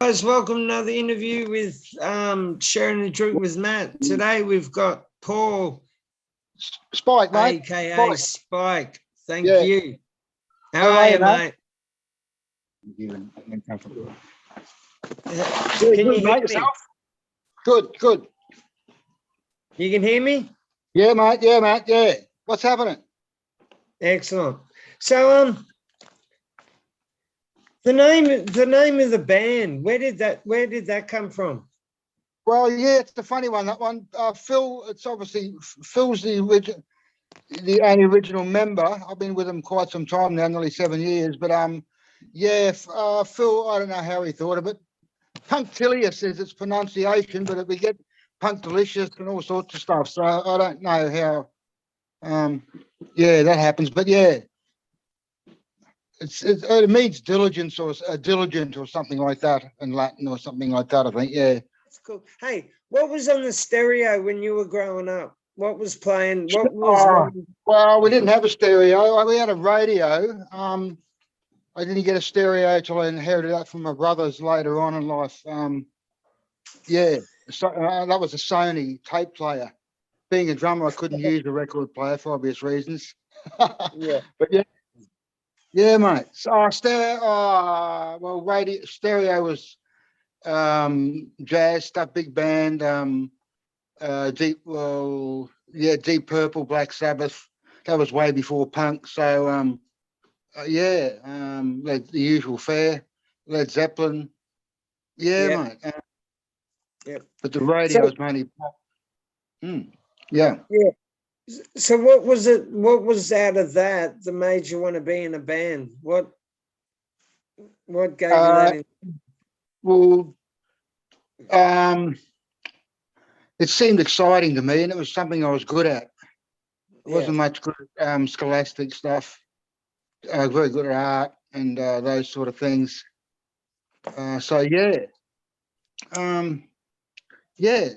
Guys, welcome to another interview with Sharing the Drink with Matt. Today we've got Paul, Spike, mate. aka Spike. Thank Yeah. you. How How are you, mate? Can you hear me? Good. You can hear me? Yeah, mate. Yeah. What's happening? Excellent. So the name of the band, where did that come from? Well, yeah, it's a funny one. That one, Phil. It's obviously Phil's the only original member. I've been with him quite some time now, nearly 7 years. But yeah, Phil. I don't know how he thought of it. Punktilious is its pronunciation, but we get Punktilious and all sorts of stuff. So I don't know how. Yeah, that happens. But yeah. It means diligence or diligent or something like that in Latin or something like that, I think. Yeah. That's cool. Hey, what was on the stereo when you were growing up? What was playing? What was? Well, we didn't have a stereo. We had a radio. I didn't get a stereo till I inherited that from my brothers later on in life. Yeah, so, that was a Sony tape player. Being a drummer, I couldn't use a record player for obvious reasons. Yeah. But yeah. Yeah, mate. So stereo. Well, radio stereo was jazz stuff, big band. Deep. Well, yeah, Deep Purple, Black Sabbath. That was way before punk. So yeah, the usual fare. Led Zeppelin. Yeah, mate. Yeah. But the radio was mainly pop. Yeah. Yeah. So what was it? What was out of that made you want to be in a band? What gave you that? Well, it seemed exciting to me, and it was something I was good at. It wasn't much good at scholastic stuff. Very good at art and those sort of things. So yeah,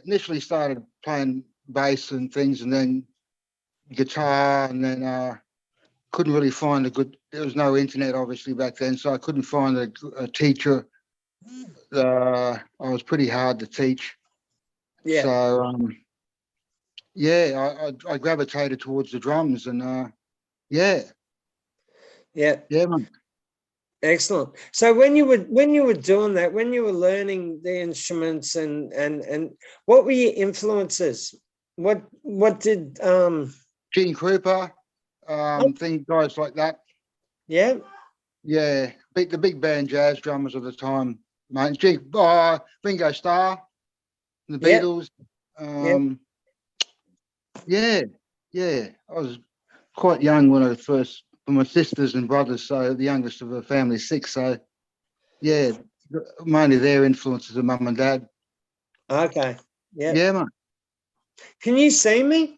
initially started playing bass and things, and then guitar, and then couldn't really find a good. There was no internet obviously back then, so I couldn't find a teacher. I was pretty hard to teach. Yeah. So yeah, I gravitated towards the drums, and yeah, man. Excellent. So when you were doing that, when you were learning the instruments and what were your influences? What did Gene Krupa, guys like that. Yeah. Yeah, the big band jazz drummers of the time, mate. Ringo Starr, the Beatles. Yeah. I was quite young when I first, for my sisters and brothers, so the youngest of the family, 6. So yeah, mainly their influences of mum and dad. Okay. Yeah, mate. Can you see me?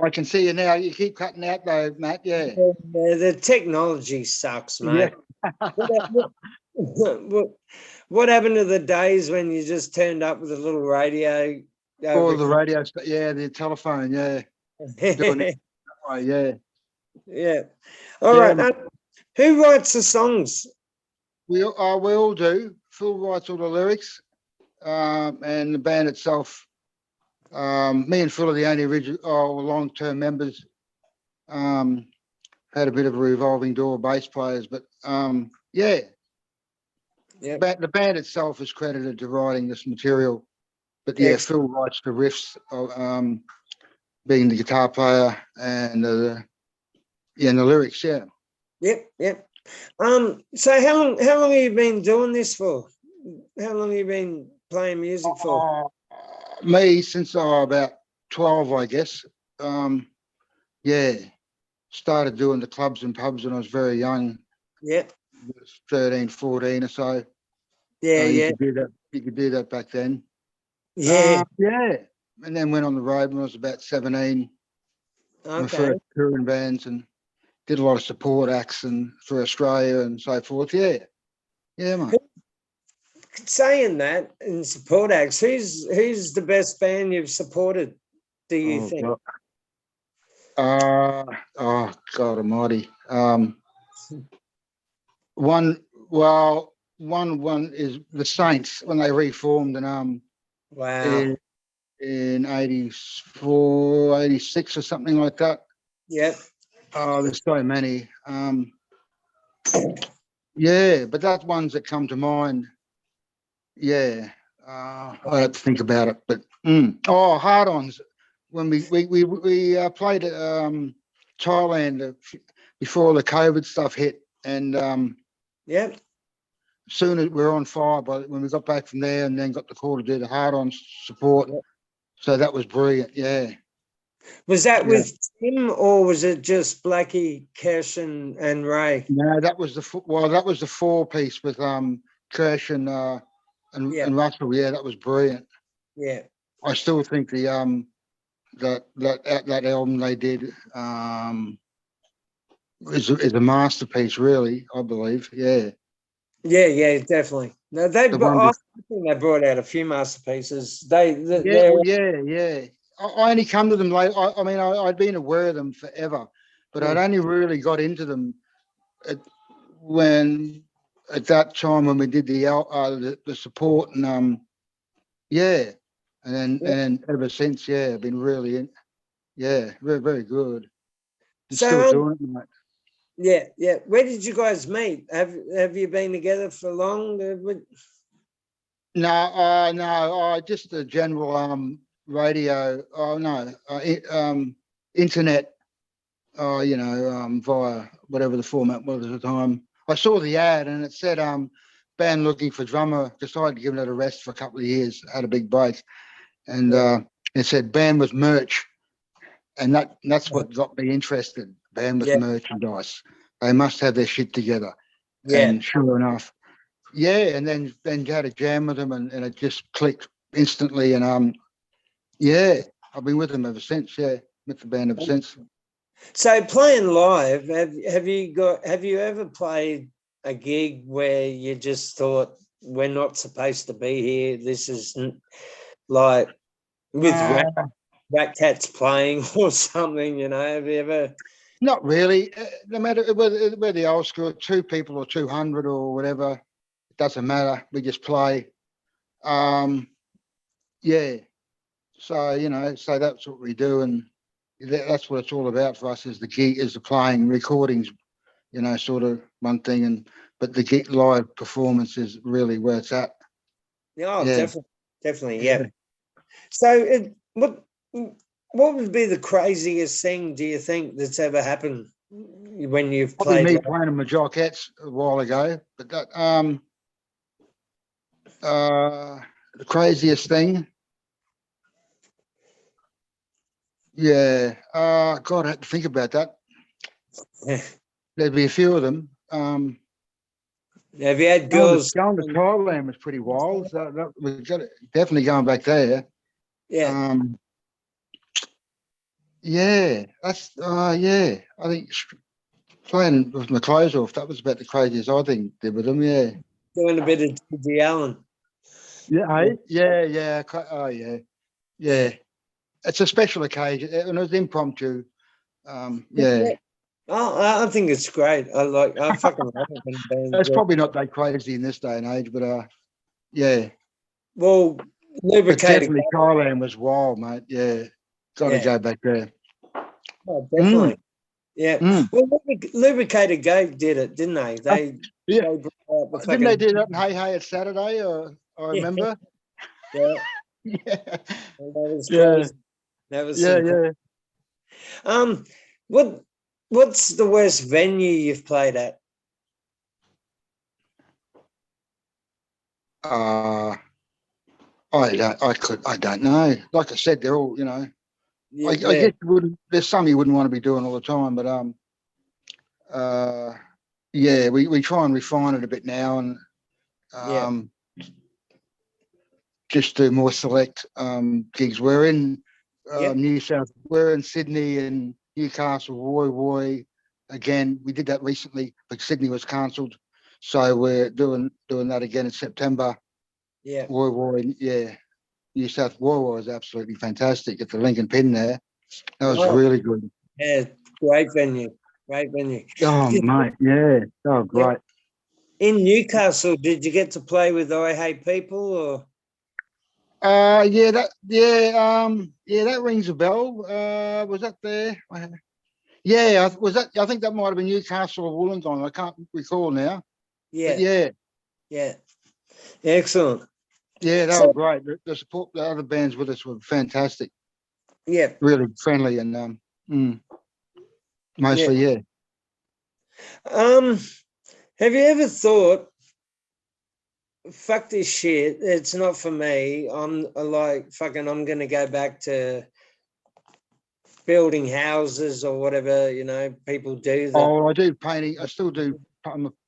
I can see you now. You keep cutting out though, Matt. Yeah. The technology sucks, mate. Yeah. What happened to the days when you just turned up with a little radio? Or the radio, yeah, the telephone, yeah. Doing it that way, yeah. Yeah. All right. Who writes the songs? We all do. Phil writes all the lyrics, and the band itself. Me and Phil are the only original long-term members. Had a bit of a revolving door of bass players, but yeah. The band itself is credited to writing this material, but yeah, Phil writes the riffs, being the guitar player, and the lyrics. Yeah. Yep. So how long have you been doing this for? How long have you been playing music for? Me since I was about 12, I guess. Yeah. Started doing the clubs and pubs when I was very young. Yeah. 13, 14 or so. Yeah. You could do that back then. Yeah. And then went on the road when I was about 17. Okay. My first touring bands, and did a lot of support acts and for Australia and so forth. Yeah, mate. Saying that in support acts, who's the best band you've supported? Do you think? God. God Almighty. One. Well, one is the Saints when they reformed and Wow. in 84, 86 or something like that. Yep. Oh, there's so many. Yeah, but that's ones that come to mind. Yeah. I have to think about it, but oh, hard-ons. When we played at Thailand before the COVID stuff hit, and Yep. soon as we were on fire, but when we got back from there, and then got the call to do the hard-ons support, Yep. so that was brilliant. Yeah, Was that yeah. with Tim or was it just Blackie, Cash, and Ray? No, that was that was the four-piece with Kirsch Yeah. and Russell. Yeah, that was brilliant. Yeah. I still think the that album they did is a masterpiece, really. I believe. Yeah, Yeah. Yeah. Definitely. No, the one. I think they brought out a few masterpieces. Yeah, They're well, yeah. I only come to them late. I mean, I'd been aware of them forever, but I'd only really got into them at, when at that time when we did the support and yeah, and then ever since, yeah, I've been really in. Yeah, very very good. And still so. doing it, mate. Yeah. Yeah. Where did you guys meet? Have you been together for long? No, just the general radio. Oh no, internet. Via whatever the format was at the time. I saw the ad and it said band looking for drummer. Decided to give it a rest for a couple of years. Had a big break, and it said band with merch, and that's what got me interested. Band with Yeah. merchandise. They must have their shit together. Yeah. And sure enough, yeah. And then had a jam with them, and it just clicked instantly. And yeah, I've been with them ever since. Yeah, with the band ever since. So playing live, have you ever played a gig where you just thought we're not supposed to be here? This is like with Rat Cats playing or something, have you ever? Not really. No matter whether the old school, 2 people or 200 or whatever, it doesn't matter. We just play. Yeah. So that's what we do, and that's what it's all about for us. Is the gig, is the playing, recordings, sort of one thing, but the gig live performance is really where it's at. Oh, Yeah. definitely, yeah. So, what would be the craziest thing, do you think, that's ever happened when you've Probably played? me playing in Majorquettes a while ago, but that the craziest thing. Yeah. God, I had to think about that. There'd be a few of them. Have you had girls going to Thailand was pretty wild. So we got definitely going back there. Yeah. Yeah, that's yeah. I think playing with my clothes off, that was about the craziest I think did with them. Yeah. Doing a bit of T.G. Allen. Yeah. Yeah. Oh yeah. Yeah. It's a special occasion, and it was impromptu. Yeah. Oh, I think it's great. I fucking love it when bands. It's probably not that crazy in this day and age, but yeah. Well, But definitely Thailand was wild, mate. Yeah. Got to go back there. Oh, definitely. Yeah. Well, Lubricated Goat did it, didn't they? Yeah. They Didn't they do that in Hey Hey It's Saturday? Or I remember. Yeah. Yeah. That was crazy. That was yeah. What's the worst venue you've played at? I don't know. Like I said, they're all, I guess there's some you wouldn't want to be doing all the time, but yeah, we try and refine it a bit now and just do more select gigs. We're in we're in Sydney and Newcastle, Woy. Again, we did that recently, but Sydney was cancelled, so we're doing that again in September. Yeah. Woy, yeah. New South Wales was absolutely fantastic at the Lincoln Pin there. That was really good. Yeah, great venue. Great venue. Oh, mate, yeah. Oh, great. In Newcastle, did you get to play with I Hate People or? That rings a bell. Was that there? Yeah, was that? I think that might have been Newcastle or Wollongong. I can't recall now. But Yeah, yeah, excellent. yeah, they were So great. The support, the other bands with us were fantastic, yeah, really friendly, and yeah. mostly, yeah. Um, have you ever thought, fuck this shit, it's not for me. I'm like fucking. I'm gonna go back to building houses or whatever. People do that. Oh, I do painting. I still do.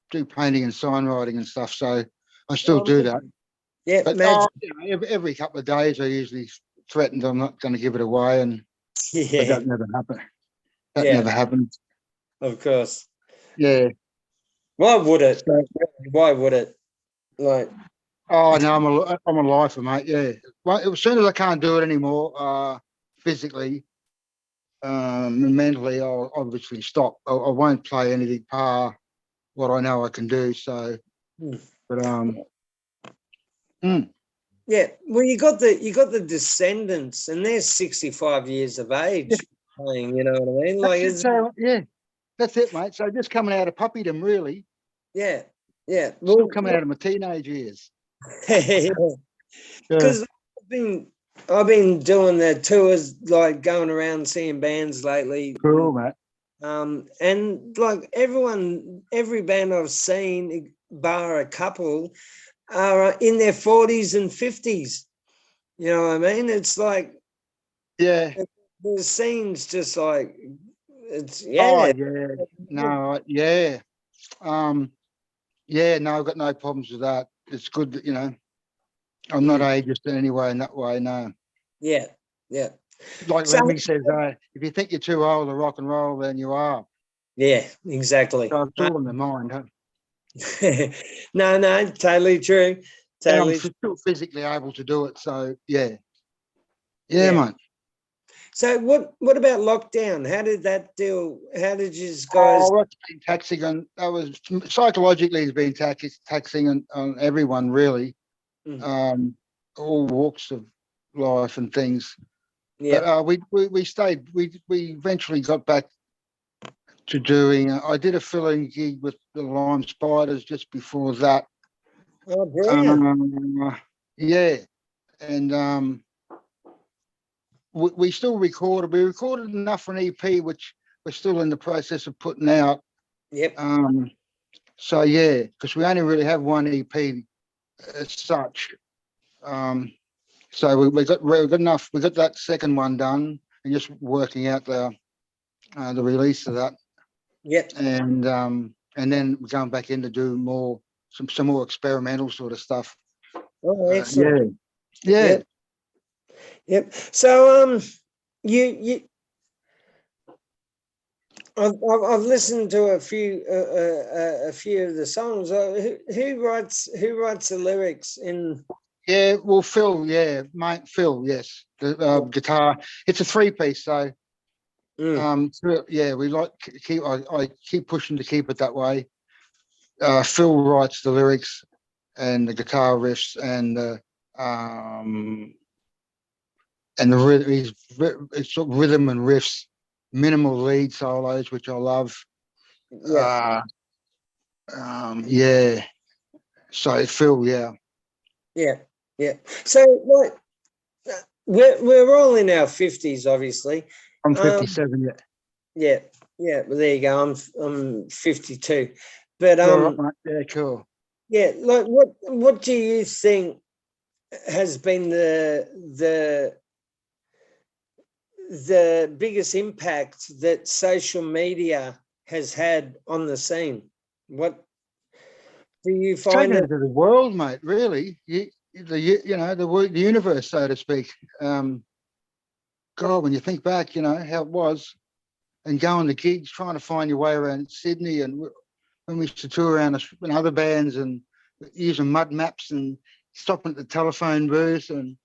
Do painting and sign writing and stuff. So I still Um, do that. yeah, But magic. every couple of days, I usually threatened I'm not going to give it away, but Yeah, that never happened. That yeah, never happened. of course. Yeah. Why would it? So, Why would it? Like, oh no, I'm a lifer, mate. Yeah. Well, as soon as I can't do it anymore, physically, and mentally, I'll obviously stop. I won't play anything par what I know I can do. So, hmm. but mm, Yeah, well, you got the descendants, and they're 65 years of yeah, age playing. You know what I mean? Like, that's it. So yeah, that's it, mate. So just coming out of puppydom, really, yeah, yeah. still Well, coming out of my teenage years. Yeah. because I've been doing the tours, like going around seeing bands lately, Cool, mate. and like every band I've seen, bar a couple, are in their 40s and 50s. You know what I mean? It's like Yeah. the scene's just like it's Oh yeah. yeah. No, yeah. Um, yeah, no, I've got no problems with that. It's good that, I'm not Mm, ageist in any way in that way, no. yeah, yeah. Like So Lemmy says, if you think you're too old to rock and roll, then you are. yeah, exactly. So it's all in the mind, huh? No, no, totally true. And I'm Totally, still physically able to do it. So yeah. Yeah, yeah. mate. So what about lockdown? How did that deal? How did you guys? Oh, that's been taxing on that was psychologically it's been taxing on everyone really. Mm, Um, all walks of life and things. yeah. But we stayed. We eventually got back to doing. I did a filling gig with the Lime Spiders just before that. Oh, brilliant. Um, yeah, and we still recorded. We recorded enough for an EP, which we're still in the process of putting out. Yep. Um, so yeah, because we only really have one EP as such. Um, so we got enough. We got that second one done, and just working out the release of that. Yep. And then we're going back in to do some more experimental sort of stuff. Oh, excellent. Yeah, yeah. Yep. Yep. So you I've listened to a few of the songs. Who writes the lyrics in? Yeah, well, Phil, yeah, mate, Phil, yes, the guitar. It's a three-piece, so Mm, yeah, we like keep. I keep pushing to keep it that way. Phil writes the lyrics and the guitar riffs um and the it's sort of rhythm and riffs, minimal lead solos, which I love. yeah. Uh, yeah. So Phil, yeah, Yeah. Yeah. So like we're all in our 50s, obviously. I'm Um, 57. Yeah, yeah, yeah. Well, there you go. I'm 52, but all right, mate. Yeah, cool. yeah. Like, what do you think has been the biggest impact that social media has had on the scene? What do you It's taken find that? over the world, mate. Really, the universe, so to speak. God, when you think back, how it was, and going to gigs, trying to find your way around Sydney, and when we used to tour around with other bands and using mud maps and stopping at the telephone booth. And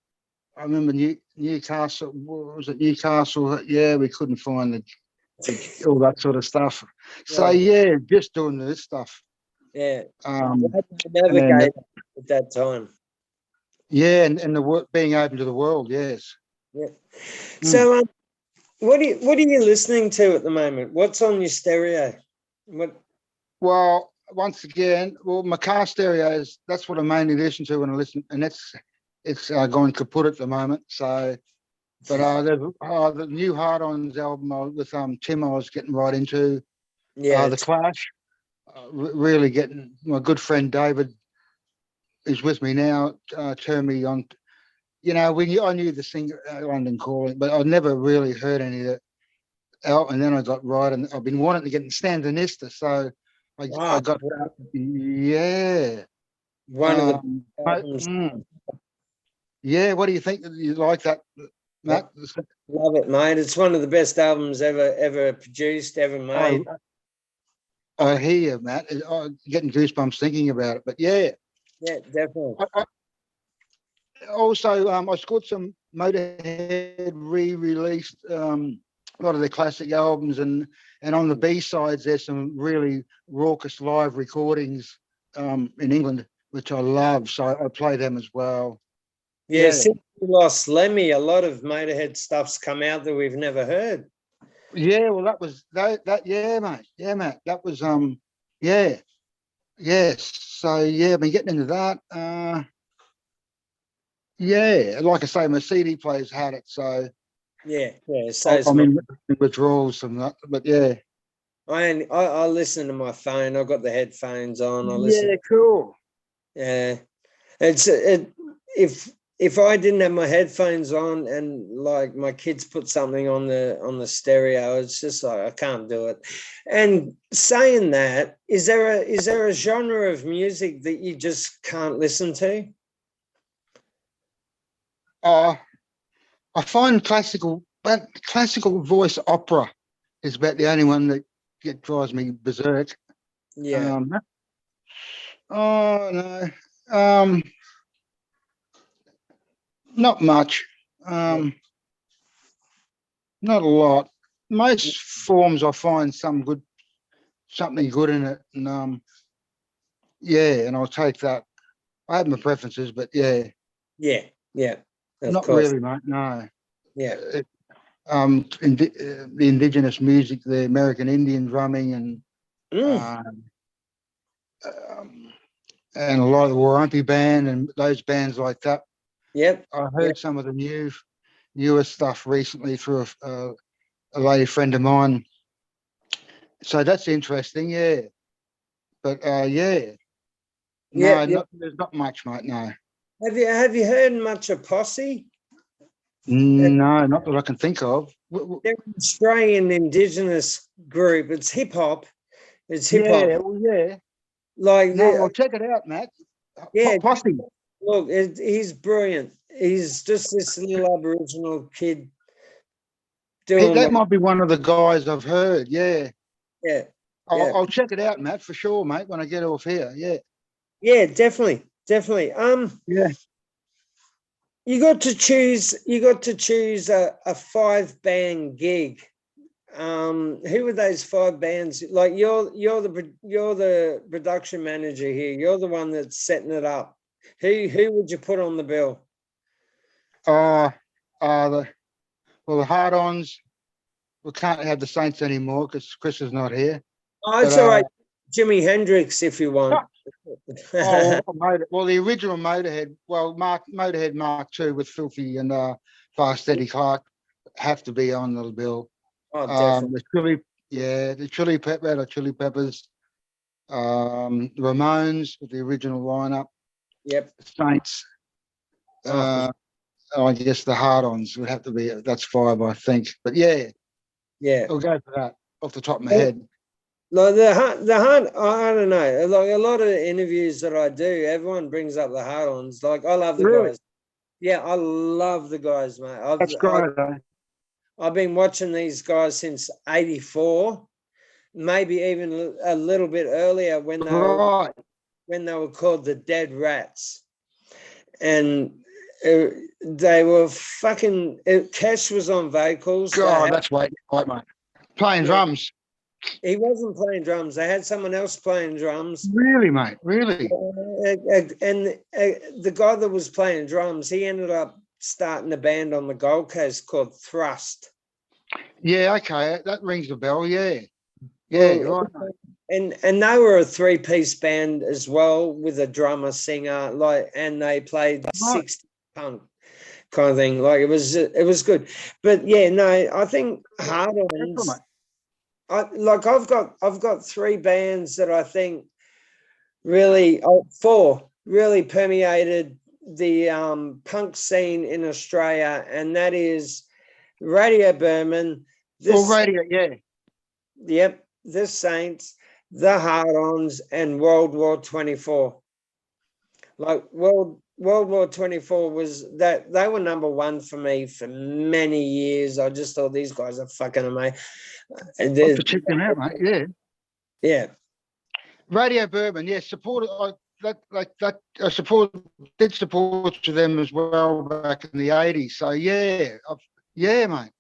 I remember Newcastle. What was it, Newcastle? Yeah, we couldn't find all that sort of stuff. So Yeah, yeah, just doing this stuff. Yeah. Um, Glad to and then navigate at that time. yeah, and the work being open to the world. Yes. Yeah. Mm. So, what are you listening to at the moment? What's on your stereo? What? Well, once again, well, my car stereos, that's what I mainly listen to when I listen, and it's going kaput at the moment. So, but the new Hard Ons album with Tim, I was getting right into. Yeah. The Clash, really getting. My good friend David is with me now. Turned me on. You know, I knew the singer London Calling, but I'd never really heard any of it out. And then I got right, and I've been wanting to get in Standinista, so I Oh, got yeah. one of the Mate, albums. yeah, what do you think? You like that, Matt? Love it, mate. It's one of the best albums ever produced, ever I, made. I hear you, Matt. I'm getting goosebumps thinking about it. But yeah, Yeah, definitely. also, I scored some Motorhead re-released a lot of their classic albums, and on the B sides, there's some really raucous live recordings in England, which I love. So I play them as well. Yeah, since we lost Lemmy, a lot of Motorhead stuff's come out that we've never heard. Yeah, well, that was that. Yeah, mate. Yeah, mate. That was yeah, yes. So yeah, I've been getting into that. Yeah, like I say, my CD player's had it, so Yeah, so I'm in withdrawals from that. But yeah, I listen to my phone. I've got the headphones on. I listen. yeah, cool. Yeah, it if I didn't have my headphones on and like my kids put something on the stereo, it's just like I can't do it. And saying that, is there a genre of music that you just can't listen to? Uh, I find classical voice opera is about the only one that drives me berserk. Yeah, Oh no, not much. yeah, Um, Not a lot. Most forms I find something good in it, and yeah, and I'll take that. I have my preferences, but yeah, yeah, yeah. Of not course. really, mate. No. Yeah. It, the indigenous music, the American Indian drumming, Mm, um, and a lot of the Warumpi band and those bands like that. yep. I Yep. heard some of the newer stuff recently through a lady friend of mine. So that's interesting, yeah. But yeah, Yep. no, Yep. there's not much, mate. No, Have you heard much of Posse? no, not that I can think of. They're an Australian Indigenous group. It's hip hop. It's hip hop. Yeah, well, yeah. Like No, the well, check it out, Matt. yeah. Posse. Look, he's brilliant. He's just this little Aboriginal kid doing That what. might be one of the guys I've heard. Yeah, Yeah. Yeah. I'll check it out, Matt, for sure, mate. When I get off here, yeah, Yeah. Definitely. Definitely. yeah. You got to choose. You got to choose a 5-band gig. Who were those 5 bands? Like you're the production manager here. You're the one that's setting it up. Who would you put on the bill? Uh, the the hard-ons. We can't have the Saints anymore because Chris is not here. Oh, But it's all right. Jimi Hendrix, if you want. well, the original Motorhead. Well, Motorhead Mark II with Filthy and Fast Eddie Clark have to be on the bill. Oh, definitely. The Chili Peppers, the Ramones with the original lineup, Yep. the Saints. Oh, I guess the Hard-Ons would have to be. That's 5, I think. But yeah, yeah. I'll go for that off the top of my head. Like the hard, I don't know. Like a lot of interviews that I do, everyone brings up the hard-ons. Like I love the Really, guys. Yeah, I love the guys, mate. that's great. I've been watching these guys since '84, maybe even a little bit earlier Right. when they were called the Dead Rats, and they were fucking. Cash was on vocals. God, that's right, mate. Playing drums. He wasn't playing drums. They had someone else playing drums. Really, mate? Really? And the guy that was playing drums, he ended up starting a band on the Gold Coast called Thrust. Yeah, okay. That rings a bell. Yeah. Yeah, Well, right. and they were a three-piece band as well with a drummer, singer, and they played Right. 60 punk kind of thing. Like it was good. But yeah, no, I think hard-ons. I've got three bands that I think four really permeated the punk scene in Australia, and that is Radio Berman, Radio, yeah. Yep, the Saints, the Hard-Ons, and World War 24. Like World War 24 was that they were number one for me for many years. I just thought these guys are fucking amazing. I'll have to check them out, mate. Yeah. Yeah. Radio Bourbon, yeah, supported. I did support to them as well back in the 80s. So yeah, yeah, mate.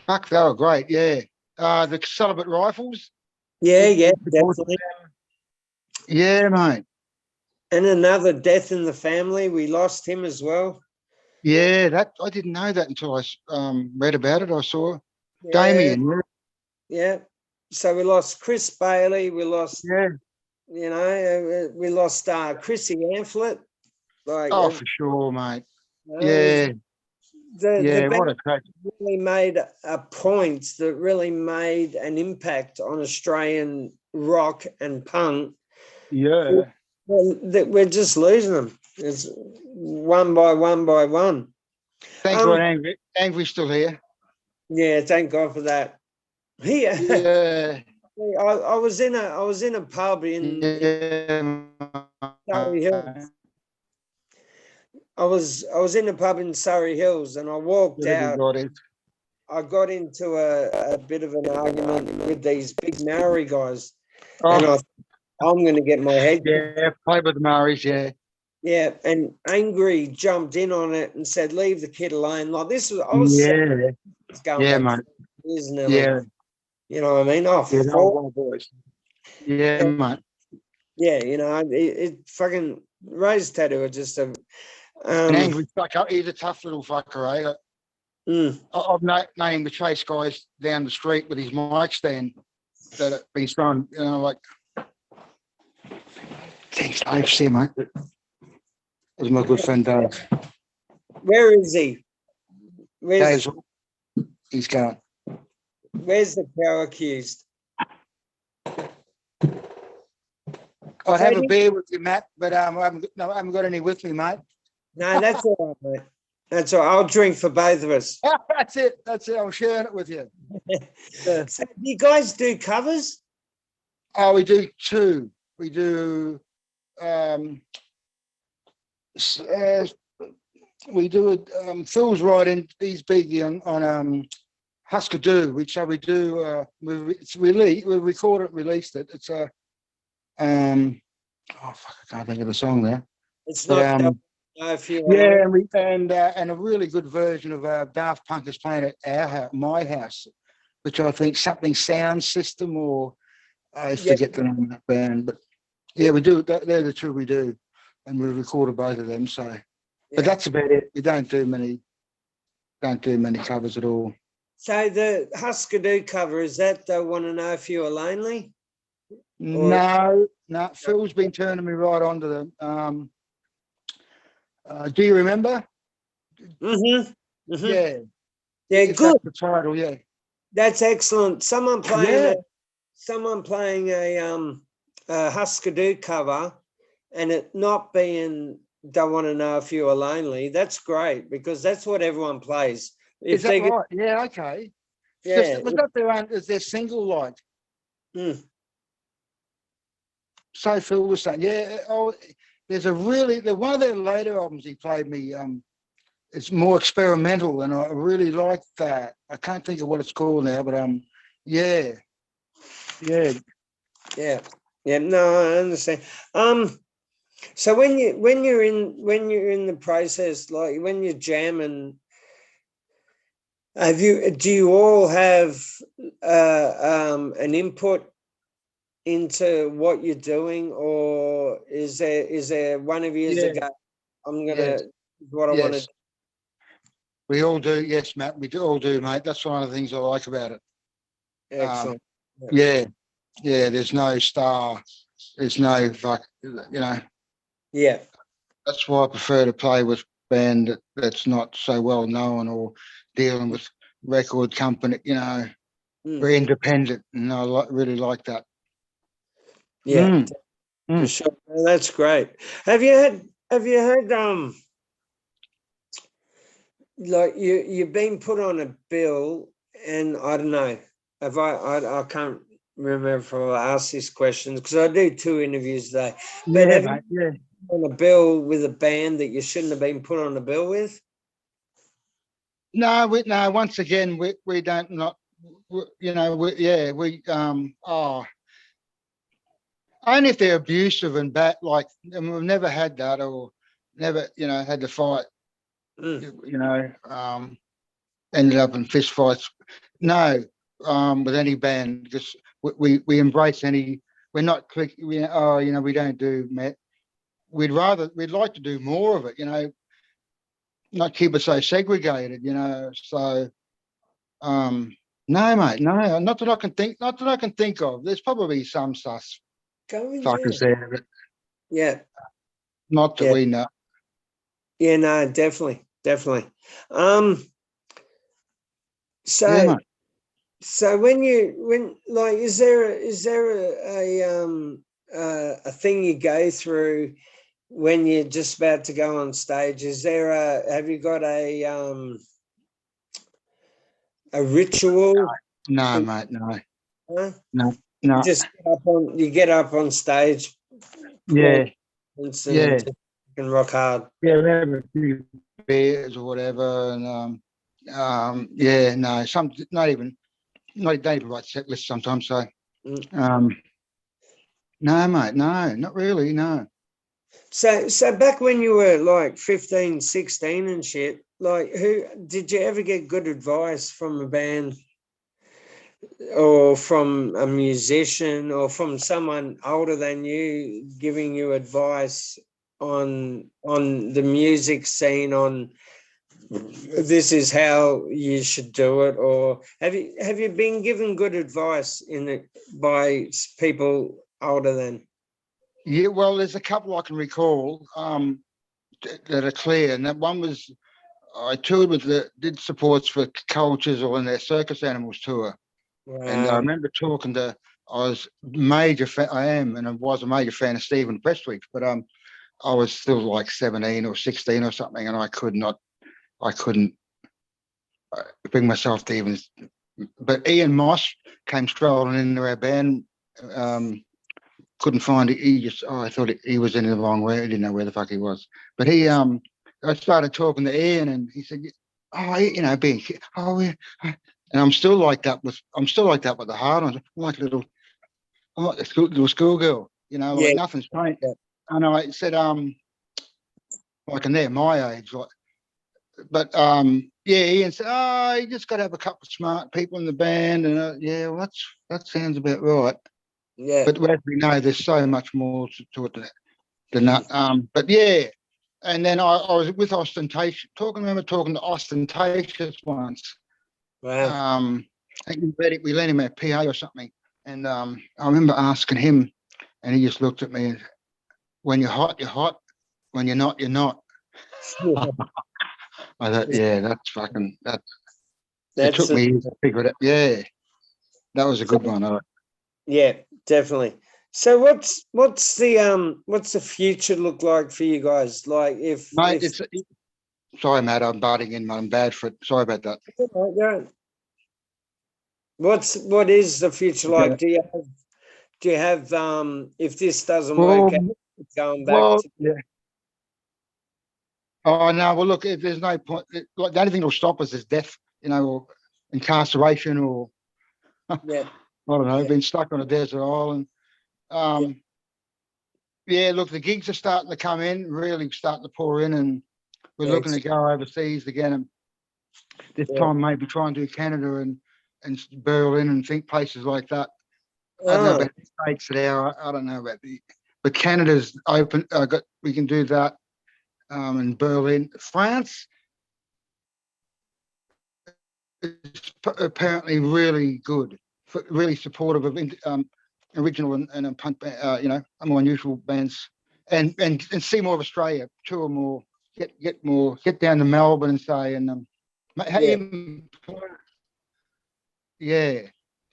Fuck, they were great. Yeah, the Celibate Rifles. Yeah, definitely. Yeah, mate. And another death in the family. We lost him as well. Yeah, that I didn't know that until I read about it. I saw Damien. Yeah. So we lost Chris Bailey. We lost. Yeah. You know, we lost Chrissy Amphlett. For sure, mate. Yeah. The what a crack. Really made a point that really made an impact on Australian rock and punk. Yeah. We're just losing them. It's one by one. Thank God Angry's still here. Yeah, thank God for that. Yeah. I was in a pub in Surrey Hills. I was in a pub in Surrey Hills, and I walked out. I got into a bit of an argument with these big Maori guys, and I'm going to get my head. Yeah, play with the Maoris, yeah. Yeah, and Angry jumped in on it and said, "Leave the kid alone." Like this was, I was going back, mate. Yeah. You know what I mean? Boys. Yeah, mate. Yeah, you know, it fucking Ray's Tattoo are just a an angry fucker. He's a tough little fucker, eh? I've named the Chase guys down the street with his mic stand that have been thrown, you know, like thanks, Dave. See you, mate. That was my good friend Dave. Where is he? He's gone. Where's the cow accused? I have a beer with you, Matt, but I haven't got any with me, mate. No, that's all right, mate. That's all right. I'll drink for both of us. That's it. I'm sharing it with you. So do you guys do covers? Oh, we do two. We do Phil's writing. He's big on Husker Du, which we do. We record it, released it. It's a I can't think of the song there. It's not. And a really good version of Daft Punk is playing at our house, my house, which I think something sound system or I forget the name of that band, but yeah, we do. They're the two we do, and we recorded both of them. So, but that's about it. We don't do many covers at all. So the Husker Du cover, is that I Want to Know If You Are Lonely? No. Phil's been turning me right onto them. Do you remember? Mm-hmm. Yeah. Yeah, good. That's the title, yeah. That's excellent. Someone playing a Husker Du cover and it not being Don't Want to Know If You Are Lonely, that's great because that's what everyone plays. Is that right? Yeah, okay. Yeah. Was that their single like? So Phil was saying, there's one of their later albums he played me, it's more experimental and I really like that. I can't think of what it's called now, but yeah. No, I understand. So when you're in the process, like when you're jamming, Do you all have an input into what you're doing, or is there one of you Yeah, that go, I'm yes, gonna what I want to yes. We all do. Yes, Matt, we do all do, mate. That's one of the things I like about it. do? Um, Excellent. yeah, yeah, there's no star. There's no fuck, Yeah. that's why I prefer to play with band that's not so well known or dealing with record company, Mm. very independent. And I really like that. Yeah, Mm, for mm. sure. Well, that's great. Have you had like you've been put on a bill, and I don't know, have I can't remember if I asked this question because I do 2 interviews a day, but Yeah, have you mate. Yeah. been on a bill with a band that you shouldn't have been put on a bill with? No. Once again, we don't not, only if they're abusive and bad, like, and we've never had that or never, had to fight, Mm. you know, um, ended up in fist fights. No, with any band, because we embrace any. We're not click. We don't do met. We'd like to do more of it. Not keep it so segregated. So um, no, mate, no, not that I can think. Not that I can think of. There's probably some sus Go in fuckers there. there, but Yeah. not that Yeah. we know. Yeah, no, definitely. Um, Yeah, so mate. so when like is there a thing you go through when you're just about to go on stage? Have you got a ritual? No, mate. No, Huh? no, You no. just get up on stage, put on Yeah, and yeah, just can rock hard. yeah. We have a few beers or whatever, and yeah, no, some not even write set lists sometimes. So, Mm. um, no, mate, no, not really, no. So back when you were like 15, 16 and shit, like who did you ever get good advice from a band or from a musician or from someone older than you giving you advice on the music scene, on this is how you should do it? Or have you been given good advice in it by people older than? Yeah, well, there's a couple I can recall that are clear, and that one was I toured with did supports for Cold Chisel and their Circus Animals tour. And I Wow. remember talking to, I was major fan, I am, and I was a major fan of Stephen Prestwich, but I was still like 17 or 16 or something, and I couldn't bring myself to even. But Ian Moss came strolling into our band. Um, couldn't find it. He just, I thought he was in the wrong way. I didn't know where the fuck he was. But I started talking to Ian, and he said, "Oh, being, oh, yeah." And I'm still like that with the hard ones. I'm like the little schoolgirl, Yeah. like nothing's changed. Yeah. And I said, like, and they're my age, like, but yeah, Ian said, oh, you just got to have a couple of smart people in the band, and yeah, well, that sounds about right. Yeah. But as we know, there's so much more to it than Mm. that. But yeah, and then I was with Ostentatious, remember talking to Ostentatious once. Wow. I think we let him a PA or something, and I remember asking him, and he just looked at me and, when you're hot, you're hot. When you're not, you're not. I thought, yeah, that's fucking that. It That's took a, me years to figure it out. Yeah, that was a good one. yeah, definitely. So what's the future look like for you guys? Like Mate, if sorry, Matt, I'm butting in, mate. I'm bad for it. Sorry about that. what is the future Yeah. like? Do you have if this doesn't Well, work out, going back well, to? yeah. Oh no, well, look, if there's no point, like the only thing that'll stop us is death, or incarceration, or I Yeah, don't know, yeah, being stuck on a desert island. yeah, Um, yeah, look, the gigs are starting to come in, really starting to pour in, and we're yeah, looking to go overseas again. And this Yeah. time maybe try and do Canada and Berlin and think places like that. I don't know Oh, about the States now. I don't know about but Canada's open. We can do that. In Berlin, France is apparently really good, really supportive of original and punk, more unusual bands, and see more of Australia, tour more, get down to Melbourne and say, and yeah, yeah. yeah.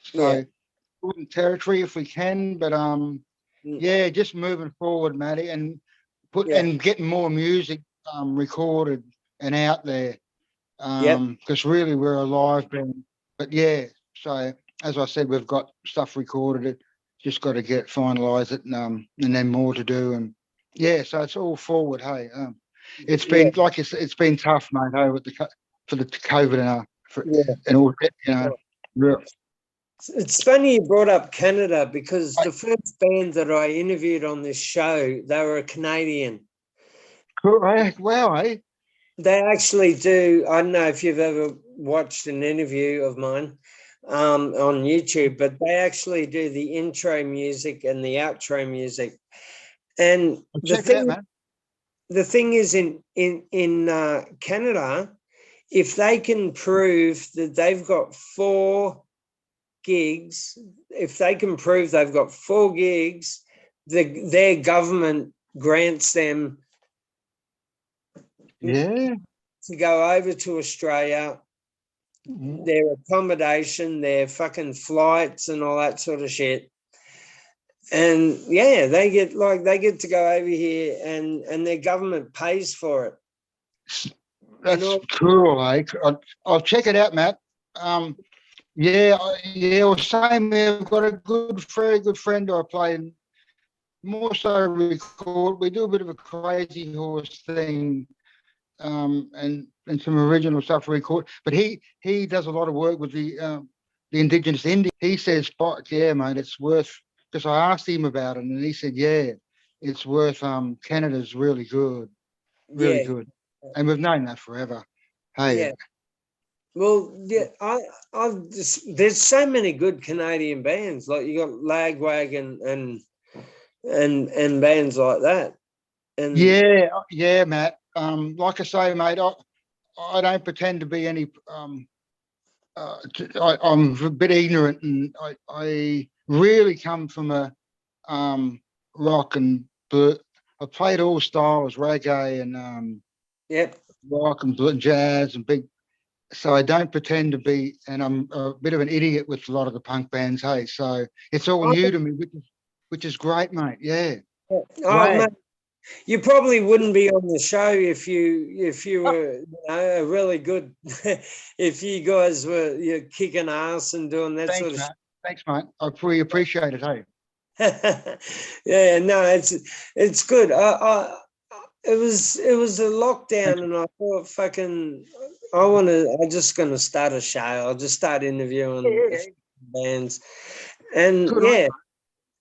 So Northern Territory if we can, but Mm, yeah, just moving forward, Matty, and yeah, getting more music recorded and out there. yep, Because really we're a live band. But yeah, so as I said, we've got stuff recorded. It just got to get finalise it, and then more to do. And yeah, so it's all forward. Hey, it's yeah, been like it's been tough, mate. Hey, with for the COVID yeah. and all, you know. Yeah. It's funny you brought up Canada because the first band that I interviewed on this show, they were a Canadian. Cool, eh? Wow, eh? They actually do. I don't know if you've ever watched an interview of mine on YouTube, but they actually do the intro music and the outro music. And Check it out, man. the thing is, in Canada, if they can prove that they've got 4 gigs, if they can prove they've got 4 gigs, their government grants them Yeah. to go over to Australia, Mhm. their accommodation, their fucking flights and all that sort of shit. And yeah, they get to go over here and their government pays for it. That's cool, eh? I'll check it out, Matt. Yeah, yeah. Well, same here. I've got a very good friend who I play in. More so record. We do a bit of a crazy horse thing, and some original stuff record. But he does a lot of work with the Indigenous Indians. He says, "Fuck yeah, mate, it's worth." Because I asked him about it, and he said, "Yeah, it's worth." Canada's really good, really Yeah, good, and we've known that forever. Hey, yeah. Well, yeah, I've just, there's so many good Canadian bands. Like you got Lagwagon and bands like that. And yeah, Matt. Like I say, mate, I don't pretend to be any. I'm a bit ignorant, and I really come from a rock and I played all styles, reggae and yep, rock and jazz and big. So I don't pretend to be, and I'm a bit of an idiot with a lot of the punk bands. Hey, so it's all new to me, which is great, mate. Yeah, oh glad. mate, you probably wouldn't be on the show if you were really good. If you guys were kicking ass and doing that Thanks, sort of Matt. Thanks, mate. I really appreciate it. Hey. yeah, no, it's good. It was a Thanks. lockdown, and I thought, fucking, I'm just gonna start a show. I'll just start interviewing Yeah, bands, and good on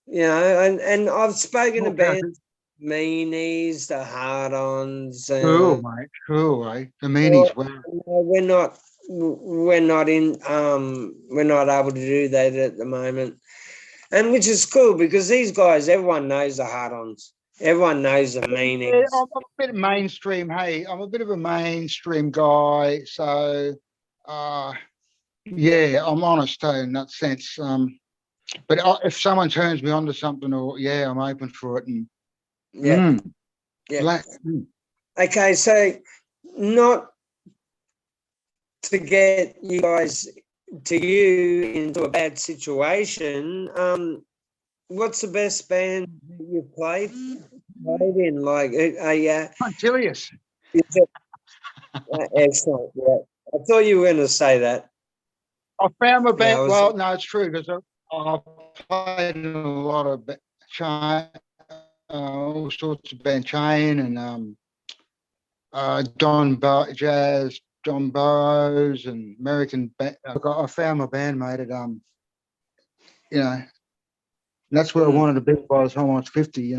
yeah, and I've spoken to you. bands, Meanies, the Hard-Ons. Cool, mate. Cool, eh? The Well, meanies, wow. no, we're not able to do that at the moment. And which is cool because these guys, everyone knows the hard-ons. Everyone knows the Yeah, meanings. I'm a bit of mainstream. Hey, I'm a bit of a mainstream guy. So, uh, yeah, I'm honest too in that sense. But if someone turns me on to something, or yeah, I'm open for it. And Yeah, yeah. black. Okay, so not to get you into a bad situation. What's the best band that you've played in? Like Punktilious. is it, excellent. Yeah, I thought you were going to say that. I found my Yeah, band. Well, no, it's true because I played in a lot of chain, all sorts of band chain and jazz, John Burroughs, and American. I found my bandmate at and that's where I Mm, wanted to be by the time I was 50.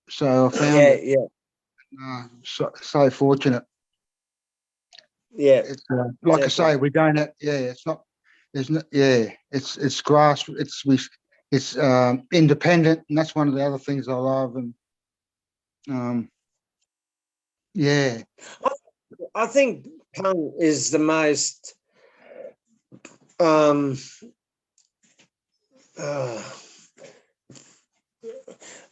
So I found yeah, it. yeah. So fortunate. Yeah. It's like I say, we don't have, it's not, there's not, it's grass, it's independent, and that's one of the other things I love. And yeah, I think punk is the most uh,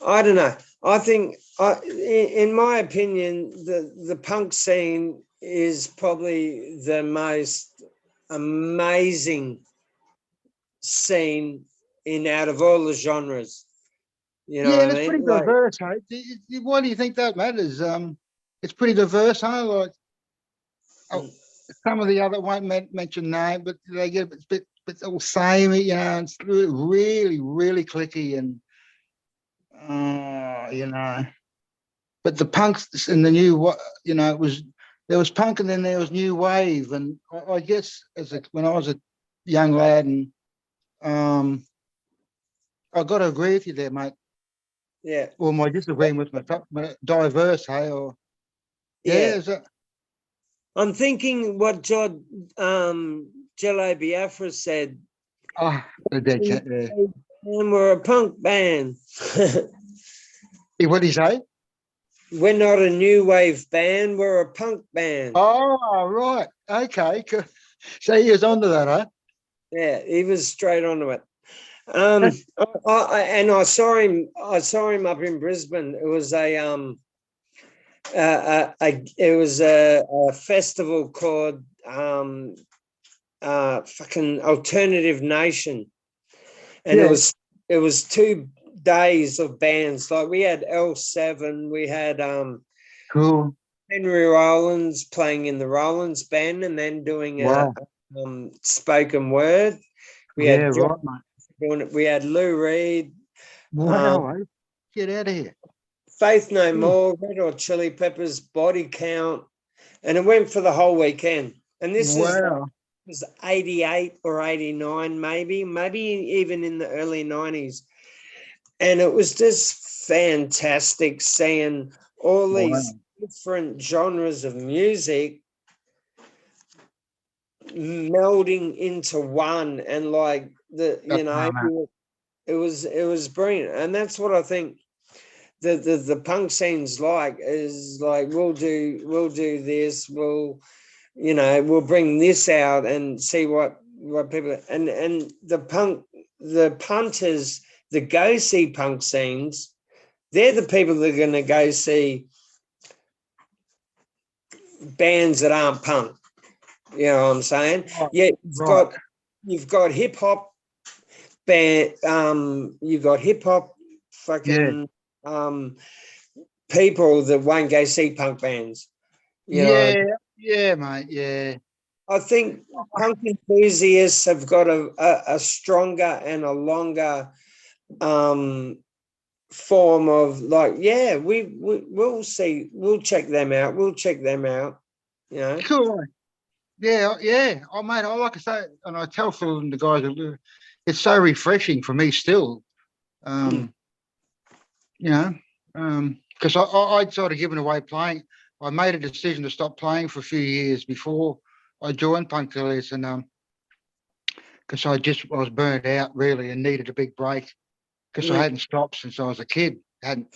I don't know. I think, in my opinion, the punk scene is probably the most amazing scene in out of all the genres. You know yeah, what and I it's pretty mean? Like, diverse, hey. Why do you think that matters? It's pretty diverse, huh? Like some of the other won't mention name, but they get a bit all samey, you know. It's really, really clicky, and you know. But the punks and the new, you know, there was punk and then there was new wave, and I guess when I was a young lad, and I got to agree with you there, mate. yeah, Or my disagreement with my diverse, hey, or yeah. is that? I'm thinking what Jello Biafra said. Oh, the dead cat there. And we're a punk band. What did he say? We're not a new wave band. We're a punk band. Oh, right. Okay. So he was onto that, huh? Yeah, he was straight onto it. And I saw him. I saw him up in Brisbane. It was a festival called fucking Alternative Nation, and Yeah. it was 2 days of bands. Like we had L7, we had Cool. Henry Rollins playing in the Rollins band, and then doing a Wow. spoken word. We Yeah, had John right, mate. doing it. We had Lou Reed, Wow, eh? Get out of here. Faith No Hmm. More, Red Hot Chili Peppers, Body Count, and it went for the whole weekend. And this is Wow. was 88 or 89, maybe even in the early 90s. And it was just fantastic seeing all these Wow. different genres of music melding into one, and like That's where I'm at. it was brilliant. And that's what I think the punk scene's like, is like we'll do this, we'll bring this out and see what people, and the punters that go see punk scenes, they're the people that are going to go see bands that aren't punk. You know what I'm saying? Right. Yeah, Right. you've got hip hop band, you've got hip hop Yeah. fucking people that won't go see punk bands. You know, Yeah. Yeah, mate. Yeah. I think punk enthusiasts have got a stronger and a longer form of like, yeah, we'll see, we'll check them out, you know. Cool. Yeah. Yeah. Oh, mate, I like I say, and I tell Phil and the guys, it's so refreshing for me still. Mm. Um, you know, because I'd sort of given away playing. I made a decision to stop playing for a few years before I joined Punktilious, and because I was burnt out really and needed a big break because I Mm. hadn't stopped since I was a kid. Had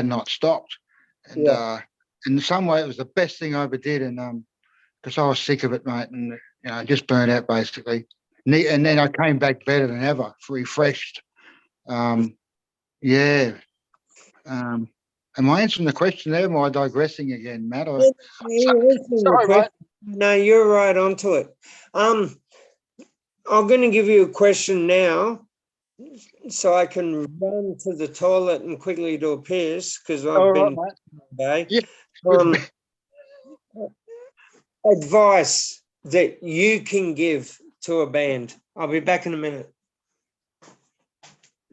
not stopped, and Yeah, in some way it was the best thing I ever did, and because I was sick of it, mate, and just burnt out basically. And then I came back better than ever, refreshed. Yeah. Um, am I answering the question there? Am I digressing again, Matt? yeah, you're answering the Sorry, mate. question. No, you're right onto it. I'm going to give you a question now, so I can run to the toilet and quickly do a piss because I've All right, been mate. today. Yeah, good to be. Advice that you can give to a band. I'll be back in a minute.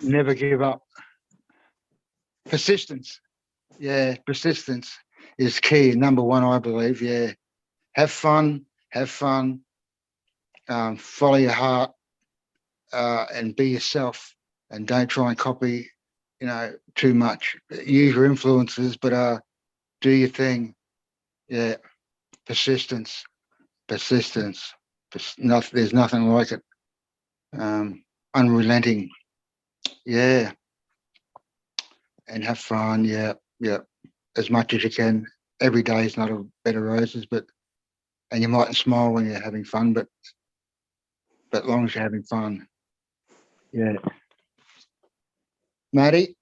Never give up. Persistence. Yeah, persistence is key. Number one, I believe. Yeah, have fun. Have fun. Follow your heart, and be yourself. And don't try and copy, too much. Use your influences, but do your thing. Yeah. persistence, persistence. There's nothing like it. Unrelenting, yeah, and have fun, yeah, yeah, as much as you can. Every day is not a bed of roses, and you mightn't smile when you're having fun, but as long as you're having fun, yeah. Matty,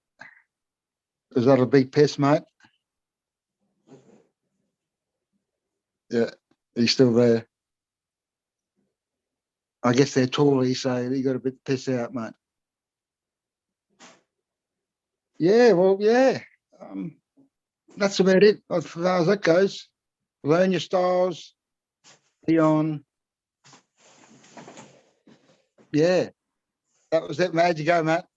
is that a big piss, mate? Yeah, he's still there. I guess they're taller, so you got a bit piss out, mate. Yeah, well, yeah. That's about it as far as that goes. Learn your styles, be on. Yeah, that was it, mate. You go, Matt.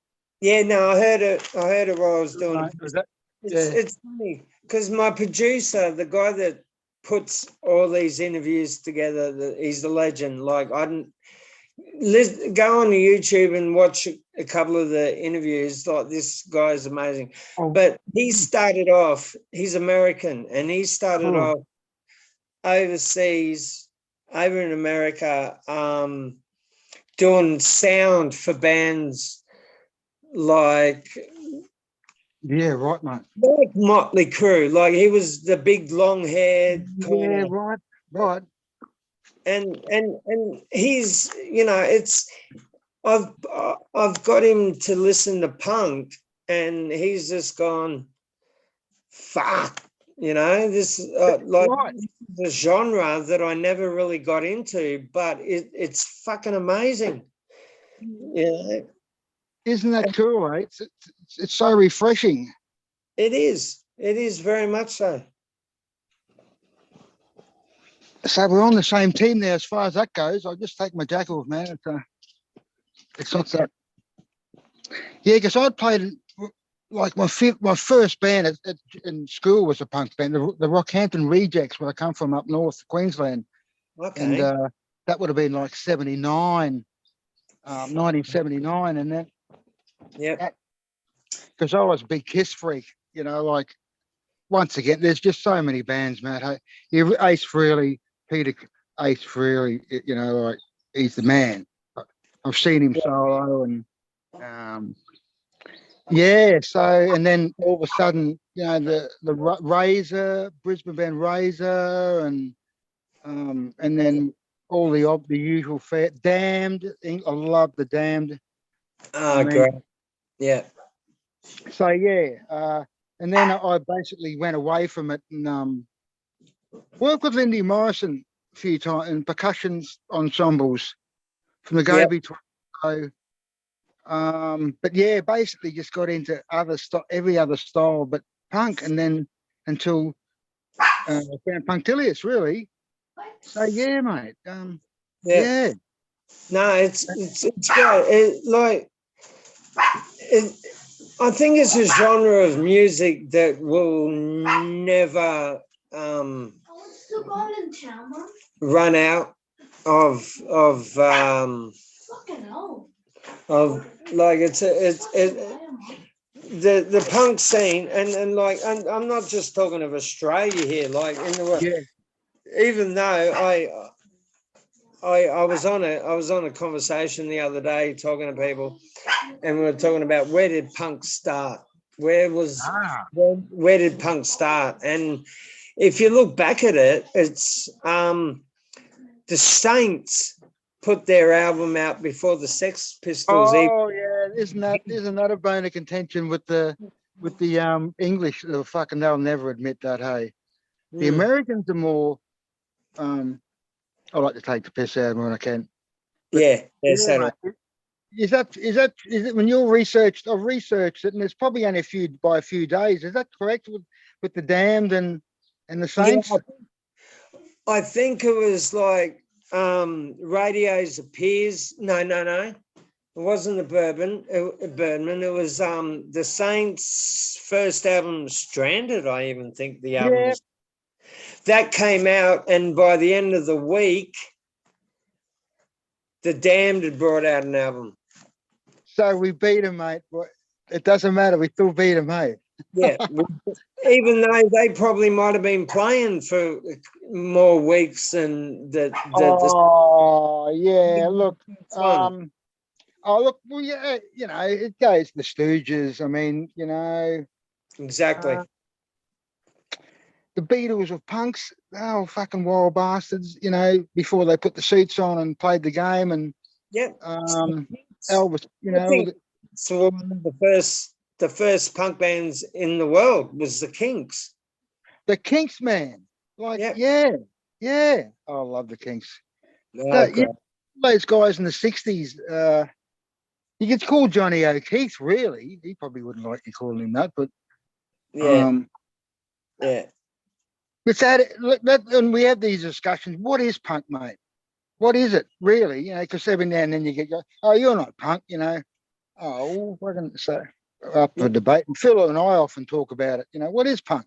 Yeah, no, I heard it. I heard it while I was doing. Was that? It's Yeah. it's funny because my producer, the guy that puts all these interviews together, he's the legend. Like I didn't go on YouTube and watch a couple of the interviews. Like this guy's amazing. Oh, But he started off. He's American, and he started cool. off overseas, over in America, doing sound for bands like Right, mate. Motley Crue. Like he was the big long haired Yeah, right. and he's it's I've got him to listen to punk and he's just gone fuck, this like Right. the genre that I never really got into, but it's fucking amazing. Yeah, Isn't that cool, eh? It's so refreshing. it is very much so. So we're on the same team there as far as that goes. I'll just take my jacket off, man. It's not that. Yeah, because I'd played like my first band in school was a punk band, the Rockhampton Rejects, where I come from up north, Queensland. Okay. And that would have been like 79, 1979. And then, yeah, because I was a big Kiss freak, like, once again, there's just so many bands, Matt. Hey, Ace Frehley, Peter Ace Frehley, like, he's the man. I've seen him solo and, yeah, so, and then all of a sudden, the Razor, Brisbane band Razor, and then all the usual Damned. I love the Damned. great. Yeah. So yeah, and then I basically went away from it and worked with Lindy Morrison a few times in percussion ensembles from the go between. So, but yeah, basically just got into every other style but punk, and then until I found Punktilious, really. So yeah, mate. Yeah. No, it's great. I think it's a genre of music that will never run out of like the punk scene and like I'm not just talking of Australia here, like in the world. Yeah. Even though I was on a conversation the other day talking to people, and we were talking about where did punk start? Where did punk start? And if you look back at it, it's the Saints put their album out before the Sex Pistols. Oh yeah, isn't that a bone of contention with the English? They'll never admit that. Hey, the Americans are more. I like to take the piss out of them when I can. But, yeah, mate, is it when you're researched? I've researched it, and it's probably only a few days. Is that correct with the Damned and the Saints? Yeah, I think it was like Radio's Appears. No. It wasn't the Birdman. It was the Saints' first album, Stranded. I even think the album was. That came out, and by the end of the week, the Damned had brought out an album. So we beat them, mate. It doesn't matter. We still beat them, mate. Yeah, even though they probably might have been playing for more weeks than the Oh, yeah. Look, one. well, yeah, it goes the Stooges. I mean, Exactly. uh, the Beatles were punks. They were fucking wild bastards, before they put the suits on and played the game. And Yep. Elvis, I think so. The first punk bands in the world was the Kinks. the Kinks, man. Like, Yeah. yeah. Oh, I love the Kinks. Oh, great. Those guys in the 60s, you could call Johnny O'Keefe, really. He probably wouldn't like you calling him that, but Yeah. Yeah. it's and we have these discussions. What is punk, mate? What is it, really? Because every now and then you get, oh, you're not punk, Oh, we're going to say up for Yep. debate. And Phil and I often talk about it. What is punk?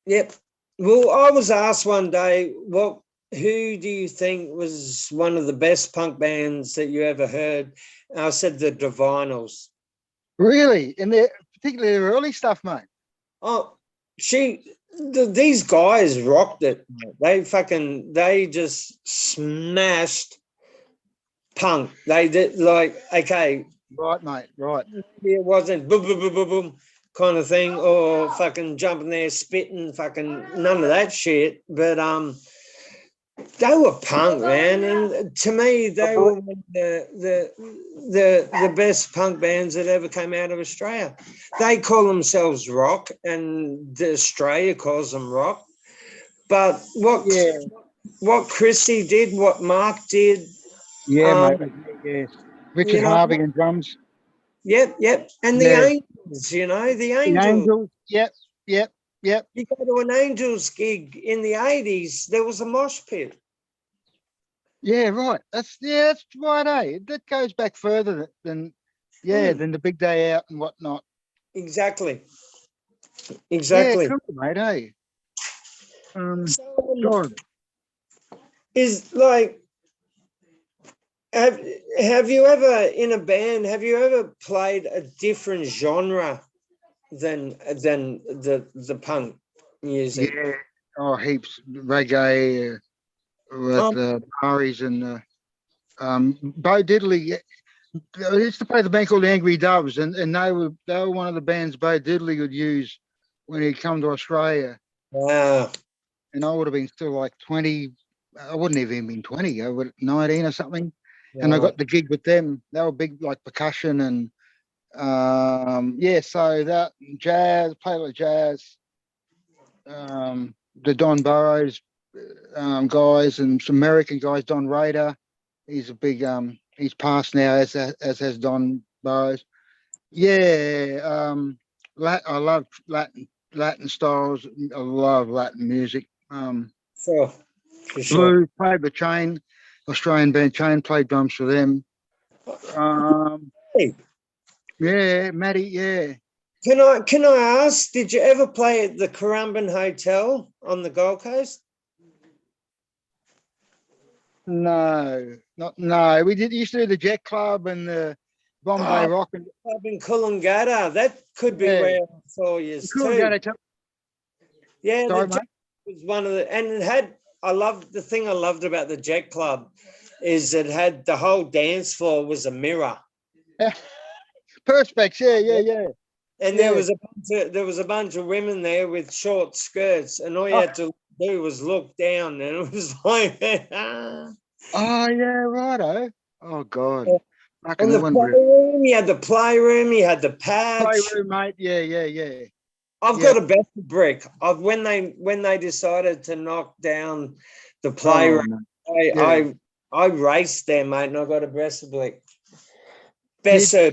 Yep. Well, I was asked one day, who do you think was one of the best punk bands that you ever heard? And I said the Divinals. Really? Particularly their early stuff, mate. Oh, these guys rocked it. They just smashed punk. They did, like, okay, Right, mate. Right. it wasn't boom, boom, boom, boom, boom kind of thing, or fucking jumping there, spitting, fucking none of that shit. But they were punk, man, and to me, they were one of the best punk bands that ever came out of Australia. They call themselves rock, and Australia calls them rock. But what Chrissy did, what Mark did, Yeah, mate. Yes. Richard Harvey and drums. Yep. And the Yeah. Angels, the The Angels. Angels. Yep. You go to an Angels gig in the 80s, there was a mosh pit. Yeah, right. That's right, eh? That goes back further than the big day out and whatnot. Exactly. Yeah, cool, mate, eh? God. Is like, have you ever, in a band, have you ever played a different genre than the punk music? Yeah. Oh, heaps. Reggae with Murray's and Bo Diddley. I used to play the band called Angry Doves, and they were one of the bands Bo Diddley would use when he'd come to Australia. Wow. And I would have been still like 20. I wouldn't have even been 20. I would 19 or something. And I got the gig with them. They were big, like percussion and so that jazz, play like jazz. The Don Burrows guys and some American guys, Don Rader. He's a big he's passed now, as has Don Burrows. Yeah, I love Latin styles. I love Latin music. For sure. Blue played with Chain, Australian band Chain, played drums for them. Yeah, Matty, yeah. Can I ask, did you ever play at the Currumbin Hotel on the Gold Coast? No. We used to do the Jet Club and the Bombay Rock and Club in Coolangatta. That could be where I saw you too. Yeah, the Jet was one of the, and it had, the thing I loved about the Jet Club is it had the whole dance floor was a mirror. Perspex, yeah. And there was a bunch of women there with short skirts, and all you had to do was look down, and it was like, oh yeah, righto. Oh God. And the playroom, you had the playroom, you had the patch. Playroom, mate. Yeah. I've got a better brick. When they decided to knock down the playroom, I raced there, mate, and I got a better brick. Better.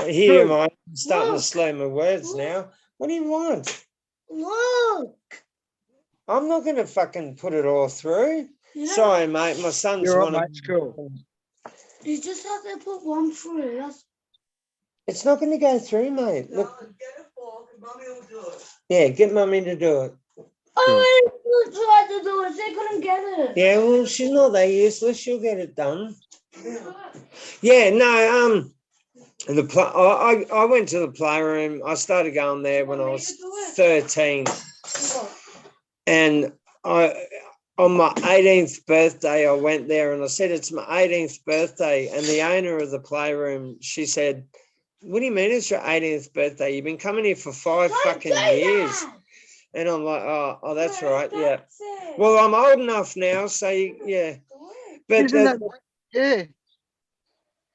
Here, mate. I'm starting to slow my words now. What do you want? Look. I'm not going to fucking put it all through. Sorry, mate. My son's one. Mate, it's cool. You just have to put one through. It's not going to go through, mate. Look. Get a fork and Mummy will do it. Yeah, get Mummy to do it. I tried to do it. They couldn't get it. Yeah, well, she's not that useless. She'll get it done. Yeah, no, And I went to the playroom. I started going there when I was 13. And on my 18th birthday, I went there and I said, it's my 18th birthday. And the owner of the playroom, she said, what do you mean it's your 18th birthday? You've been coming here for 5 fucking years. And I'm like, oh, that's right. Yeah. Well, I'm old enough now. So, yeah. But Isn't that, yeah.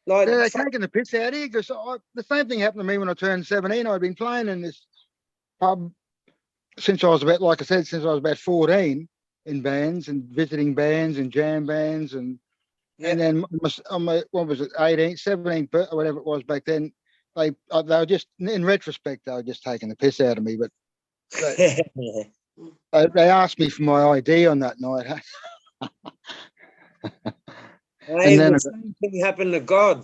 like, They're taking the piss out of you because the same thing happened to me when I turned 17. I'd been playing in this pub since I was about, like I said, since I was about 14 in bands and visiting bands and jam bands. And then on my, what was it, 18, 17, or whatever it was back then, they were just, in retrospect, they were just taking the piss out of me. But they asked me for my ID on that night. and then the same thing happened to God.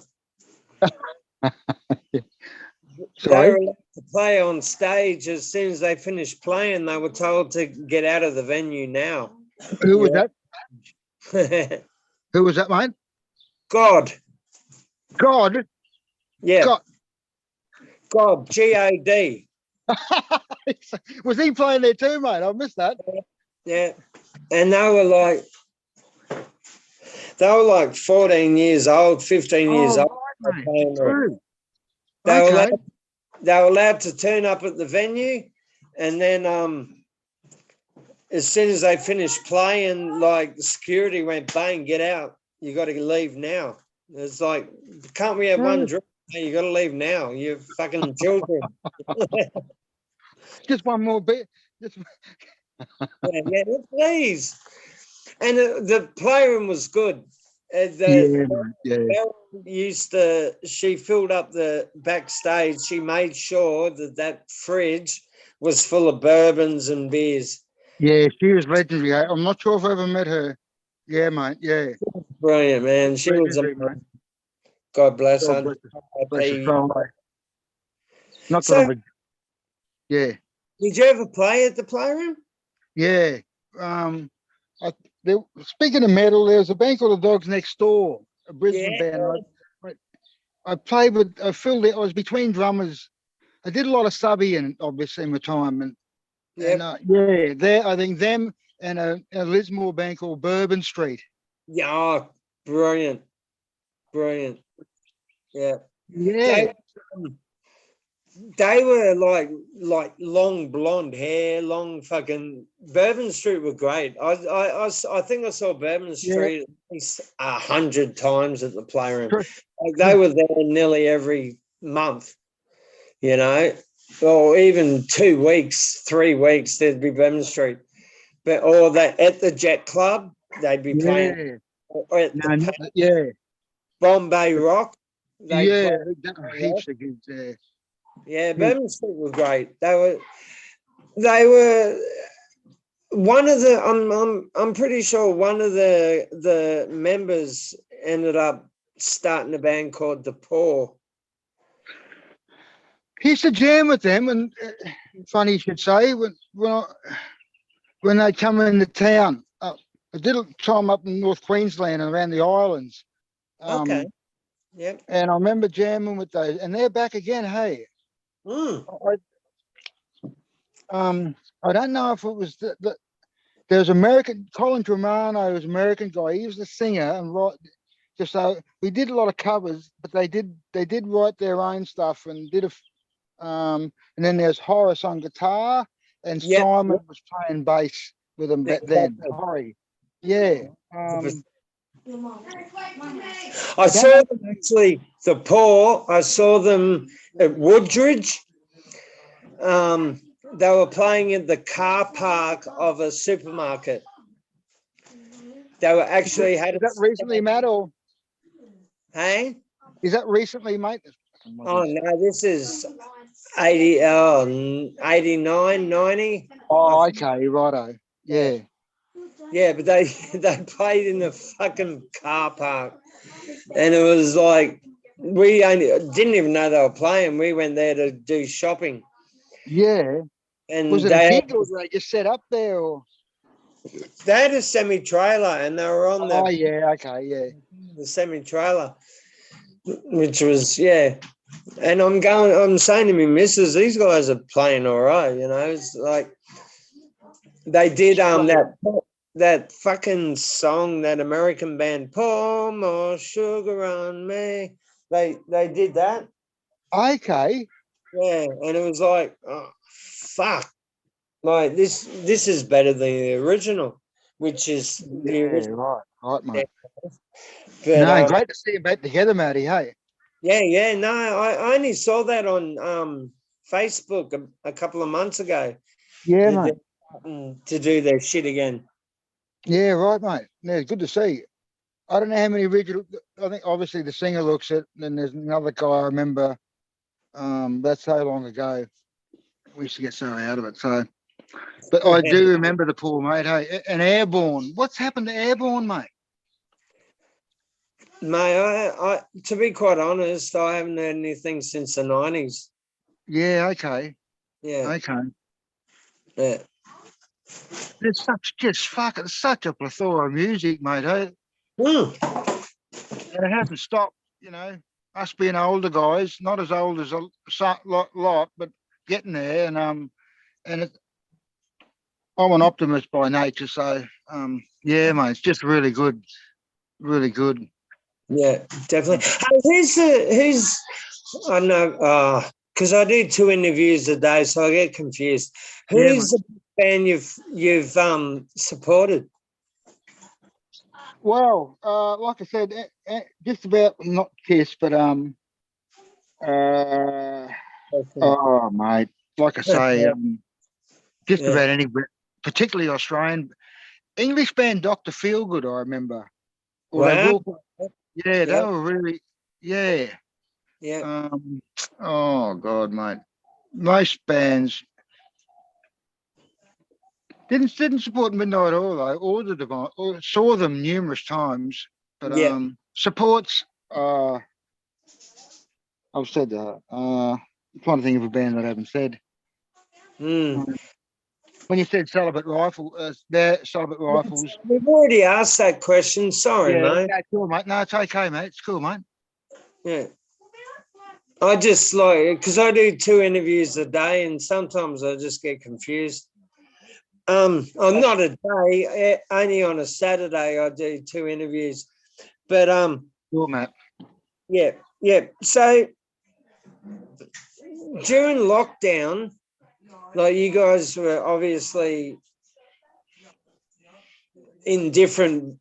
They were allowed to play on stage as soon as they finished playing. They were told to get out of the venue now. Who was that? Who was that, mate? God. God? Yeah. God. God, G-O-D. Was he playing there too, mate? I missed that. Yeah. And they were like 14 years old, 15 years old. True. They were allowed to turn up at the venue, and then as soon as they finished playing, like the security went, bang, get out. You got to leave now. It's like, can't we have one drink? No, you got to leave now. You're fucking children. Just one more bit. Yeah, please. And the playroom was good. She filled up the backstage. She made sure that fridge was full of bourbons and beers. Yeah, she was legendary. I'm not sure if I ever met her. Yeah, mate. Yeah. Brilliant, man. She was mate. God bless her. Bless her soul. Not So, that yeah. Did you ever play at the playroom? Yeah. Speaking of metal, there was a band called the Dogs Next Door, a Brisbane band. I played with Phil. I was between drummers. I did a lot of subbing, obviously, in my time. And I think them and a Lismore band called Bourbon Street. Yeah, oh, brilliant. Yeah. They were like long blonde hair, long fucking. Bourbon Street were great. I think I saw Bourbon Street at least 100 times at the playroom. Like they were there nearly every month, you know, or even 2 weeks, 3 weeks. There'd be Bourbon Street, or that at the Jet Club they'd be playing. Or at Bombay Rock. Heaps of gigs there. Yeah, Bourbon Street were great. They were one of the. I'm pretty sure one of the members ended up starting a band called The Poor. He used to jam with them, and funny you should say, when they come into town. I did a time up in North Queensland and around the islands. Okay. Yep. And I remember jamming with those, and they're back again. Hey. I don't know if it was there's American Colin Germano, was American guy. He was the singer and just so we did a lot of covers, but they did write their own stuff and did and then there's Horace on guitar and Simon was playing bass with them back then. Horry. Yeah. I saw them actually, The Poor. I saw them at Woodridge. They were playing in the car park of a supermarket. They were actually had. Is that recently, Matt? Or hey? Is that recently, mate? Oh no, this is 89, 90. Oh, okay, righto. Yeah. Yeah, but they played in the fucking car park, and it was like we didn't even know they were playing. We went there to do shopping. Yeah. And was it a gig or did they just set up there? Or they had a semi-trailer and they were on the semi-trailer, which was And I'm saying to me, missus, these guys are playing all right, you know. It's like they did that fucking song, that American band, Pour More Sugar on Me. They did that. Okay. Yeah, and it was like, oh fuck. Like this is better than the original, which is the Yeah, original. right, mate. But No, great to see you back together, Matty. Hey. yeah, no, I only saw that on Facebook a couple of months ago. Yeah, That mate. they're starting to do their shit again. Yeah, right, mate. Yeah, good to see you. I don't know how many original. I think obviously the singer looks it, and then there's another guy I remember. That's so long ago. We used to get so out of it. So, but I do remember the poor mate. Hey, and Airborne. What's happened to Airborne, mate? Mate, I to be quite honest, I haven't heard anything since the 90s. Yeah, okay, Yeah, okay. yeah. There's such a plethora of music, mate. Hey, Mm. and it hasn't stopped. You know, us being older guys, not as old as lot, but getting there. And I'm an optimist by nature, so yeah, mate, it's just really good, really good. Yeah, definitely. Who's I know because I do 2 interviews a day, so I get confused. Yeah, Who's mate. the band you've supported? Well, like I said, just about not Kiss, but uh, oh, mate, like I say, just Yeah. about any, particularly Australian English band, Doctor Feelgood. I remember, or they Wow. will. Yeah, they Yeah. were really, yeah. Yeah. Oh God, mate, most bands didn't support Midnight Oil though, or the Divine, or saw them numerous times, but Yeah. supports. I've said that. I'm trying to think of a band that I haven't said. Mm. When you said Celibate Rifle, Celibate Rifles. We've already asked that question. Sorry, Yeah, mate. that's cool, mate. No, it's okay, mate. It's cool, mate. Yeah. I just like because I do 2 interviews a day, and sometimes I just get confused. I'm not a day, only on a Saturday I do 2 interviews. But Cool, mate. yeah. So during lockdown, like you guys were obviously in different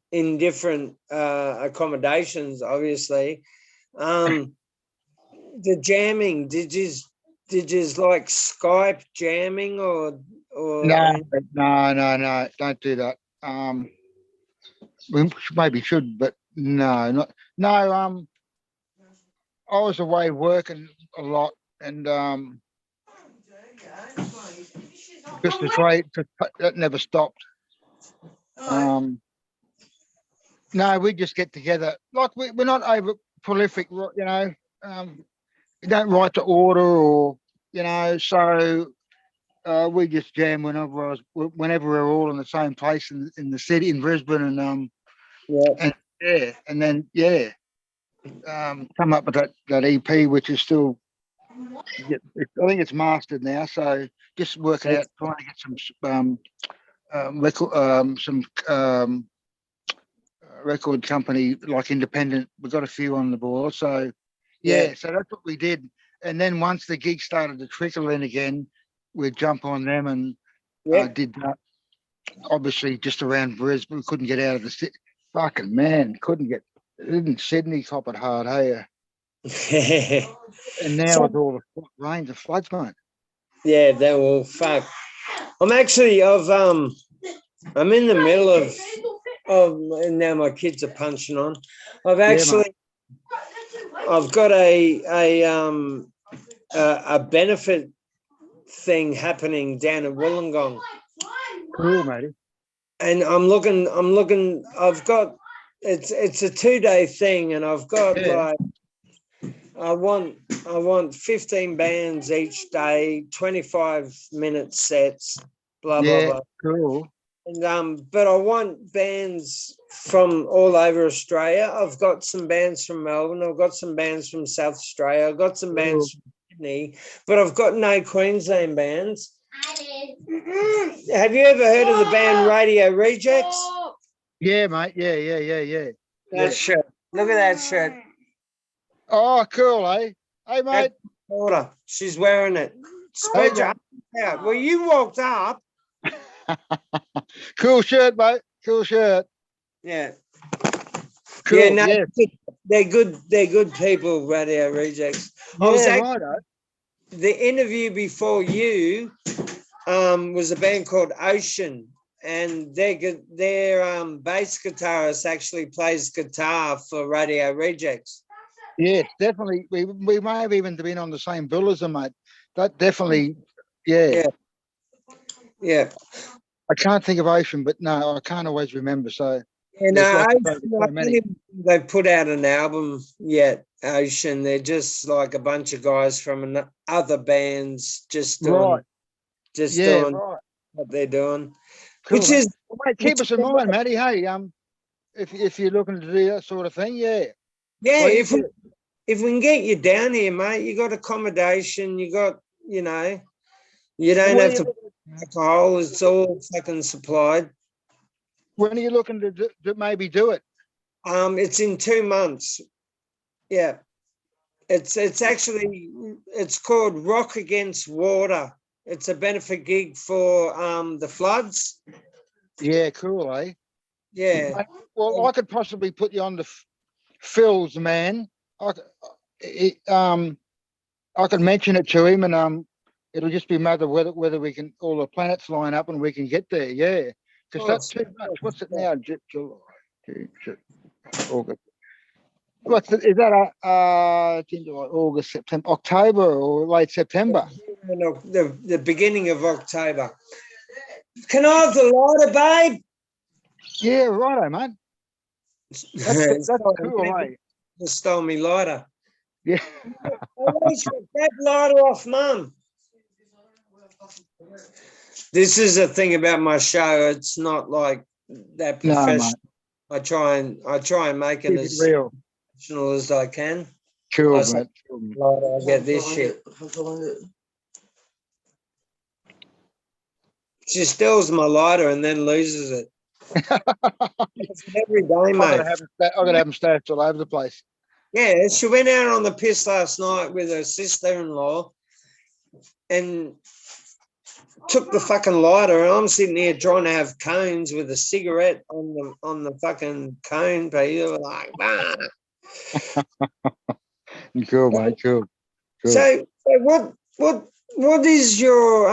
accommodations, obviously. The jamming, did you like Skype jamming or No, no. Don't do that. We maybe should, but no, not no. I was away working a lot, and just the trade that never stopped. Um, no, we just get together. Like we're not over prolific, you know. We don't write to order, or so we just jam whenever we're all in the same place in the city in Brisbane, yeah. and yeah, and then yeah, come up with that EP, which is still, I think it's mastered now. So just working out, trying to get some record company like independent. We've got a few on the board, so Yeah. yeah. So that's what we did, and then once the gigs started to trickle in again, we'd jump on them and Yeah. did that. Obviously, just around Brisbane, we couldn't get out of the city. Fucking man, couldn't get. Didn't Sydney cop it hard, hey? And now with So all the rains and floods, mate. yeah, they will fuck. I'm in the middle of and now my kids are punching on. I've Yeah, mate. actually I've got a benefit thing happening down in Wollongong. Cool, matey. And I've got it's a 2-day thing, and I've got Yeah, like I want 15 bands each day, 25-minute sets, blah blah yeah, blah. cool. And but I want bands from all over Australia. I've got some bands from Melbourne. I've got some bands from South Australia. I've got some bands from Sydney, but I've got no Queensland bands. Have you ever heard of the band Radio Rejects? Yeah, mate. Yeah. That shirt. Look at that shirt. Oh, cool, eh? Hey, mate. Daughter, she's wearing it. Spread your arms out. Well, you walked up. Cool shirt, mate. Cool shirt. Yeah. Cool. Yeah, no, Yeah. they're good. They're good people, Radio Rejects. I was the interview before you was a band called Ocean, and their bass guitarist actually plays guitar for Radio Rejects. Yes, definitely. We may have even been on the same bill as them, mate. That definitely, yeah. I can't think of Ocean, but no, I can't always remember. So they put out an album yet, Ocean. They're just like a bunch of guys from other bands just doing what they're doing. Cool, Which is keep us in mind, Matty. Hey, if you're looking to do that sort of thing, yeah. Please. If we can get you down here, mate, you got accommodation, you got, you don't have to alcohol, it's all fucking supplied. When are you looking to maybe do it? It's in 2 months. Yeah. It's called Rock Against Water. It's a benefit gig for the floods. Yeah, cool, eh? Yeah. Well, I could possibly put you on the Phil's, man. I could mention it to him, and it'll just be a matter of whether we can, all the planets line up and we can get there. Yeah, because that's too much. What's it now? July, August. Is that July, August, September, October, or late September? No, the beginning of October. Can I have the lighter, babe? Yeah, righto, man. That's cool, eh? Just stole me lighter. Yeah. That lighter off, Mum. This is the thing about my show. It's not like that professional. No, I try and make it as real, professional as I can. Cool, mate. I get this shit. She steals my lighter and then loses it. Every day, mate. I've got to have them stashed all over the place. Yeah, she went out on the piss last night with her sister-in-law and took the fucking lighter, and I'm sitting here trying to have cones with a cigarette on the fucking cone, but you were like, bah. Cool, mate. Cool. So what is your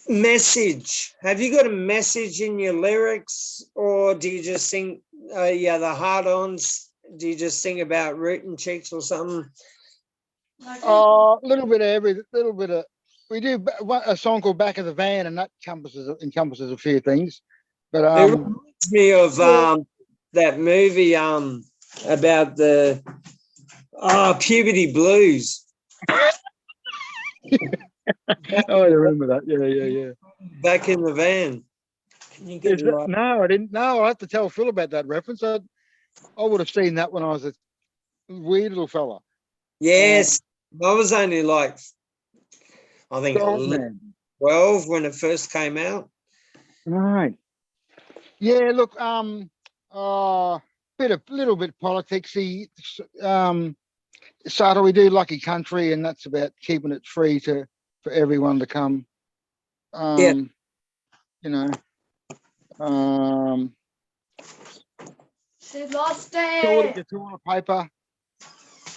message? Have you got a message in your lyrics, or do you just sing the hard-ons? Do you just sing about rooting chicks or something? A little bit of we do a song called Back of the Van, and that encompasses a few things. But it reminds me of that movie about the puberty blues. Oh, I remember that. Yeah. Back in the van. Can you get no, I didn't. No, I'll have to tell Phil about that reference. I would have seen that when I was a wee little fella. Yes, I was only like, I think 12 when it first came out. Right. Yeah. Look. Little bit politicsy. So we do Lucky Country, and that's about keeping it free for everyone to come. She lost it. Shortage of toilet paper.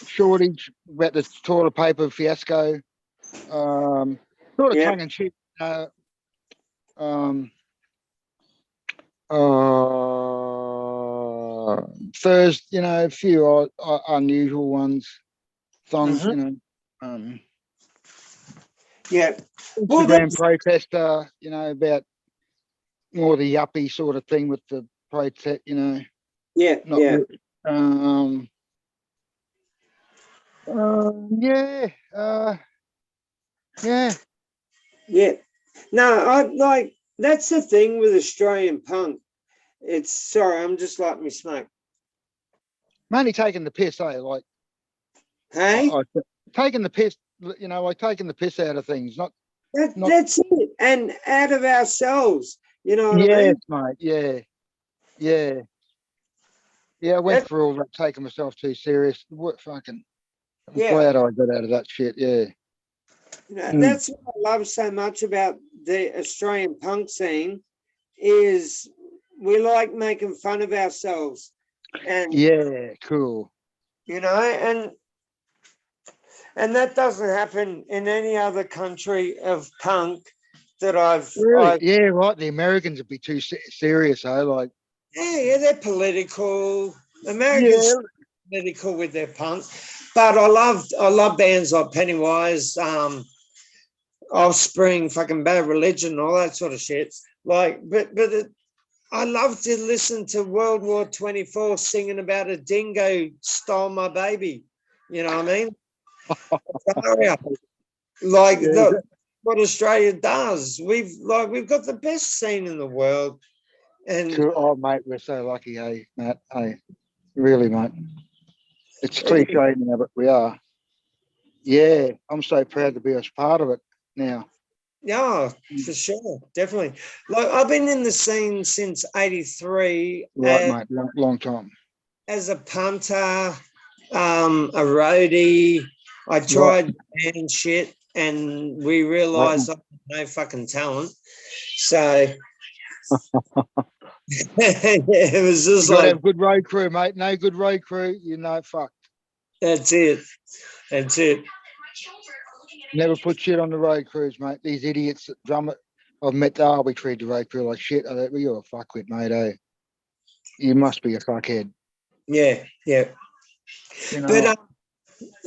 Shortage about the toilet paper fiasco. Sort of tongue in cheek. Thursday, a few unusual ones. Songs, Instagram protester, about more the yuppie sort of thing with the protest, Yeah. No, I like that's the thing with Australian punk. It's sorry, I'm just like me smoke. Mainly taking the piss, eh? Like, Hey, taking the piss, like taking the piss out of things, not. that's it. And out of ourselves. You know what I Yes, mean? mate. Yeah, yeah, yeah. I went That, through all that, taking myself too serious. What fucking? I'm yeah. glad I got out of that shit. Yeah. That's what I love so much about the Australian punk scene is we like making fun of ourselves. And Yeah, cool. And that doesn't happen in any other country of punk that I've Really? Yeah, right. The Americans would be too serious, eh? Like, yeah, they're political. yeah, Americans political with their punk. But I love bands like Pennywise, Offspring, fucking Bad Religion, all that sort of shit. Like, I love to listen to World War 24 singing about a dingo stole my baby. You know what I mean? Like yeah. what Australia does. We've got the best scene in the world. And Cool. Oh, mate, we're so lucky, eh, Matt? Hey, really, mate. It's it, cliche now, but we are. Yeah, I'm so proud to be a part of it now. yeah, for sure, definitely. Like I've been in the scene since '83 Right, mate. Long time. as a punter, a roadie. I Right, tried band shit, and we right, realised I had no fucking talent. So it was you just got to like have good road crew, mate. No good road crew, fuck. that's it. That's it. Never put shit on the road crews, mate. These idiots that drum it. I've met the arbitrary the road crew like shit. I think, well, you're a fuckwit, mate, eh? You must be a fuckhead. Yeah, yeah. You But know,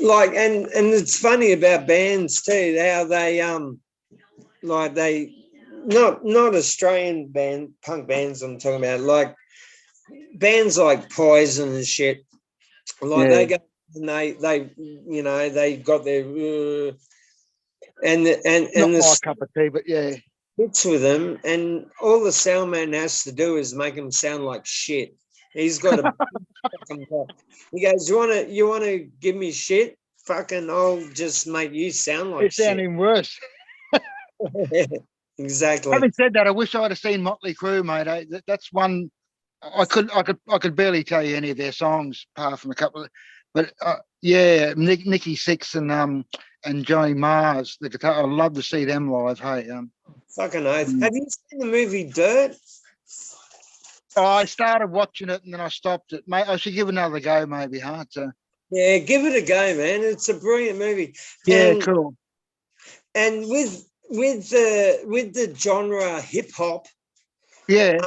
like, and it's funny about bands too. How they like they not Australian punk bands. I'm talking about like bands like Poison and shit. Like yeah. they go and they got their and Not my the cup of tea, but yeah. hits with them, and all the sound man has to do is make them sound like shit. He's got a fucking pop. He goes, "You wanna give me shit? Fucking, I'll just make you sound like It's shit." sounding worse. Exactly. Having said that, I wish I'd have seen Motley Crue, mate. That's one I could barely tell you any of their songs apart from a couple of, but yeah, Nikki Sixx and Johnny Mars, the guitar. I'd love to see them live. Hey, Fucking oath. Have you seen the movie Dirt? I started watching it and then I stopped it, mate. I should give it another go, maybe, huh? So, Yeah, give it a go, man. It's a brilliant movie. yeah, cool. And with the genre hip hop, Yeah,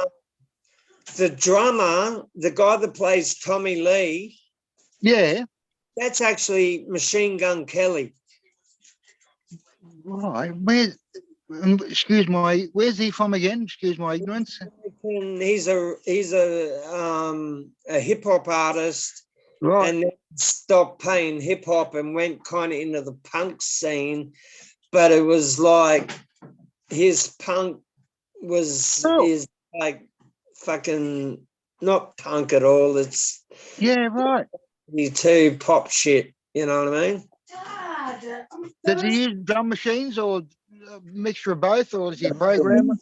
the drummer, the guy that plays Tommy Lee, yeah. that's actually Machine Gun Kelly. Right. Where's he from again? Excuse my ignorance. He's a hip hop artist, Right. and then stopped playing hip hop and went kind of into the punk scene. But it was like his punk is like fucking not punk at all. It's Yeah, right. you too pop shit. You know what I mean? Dad, Does he use drum machines or a mixture of both, or is he a programmer?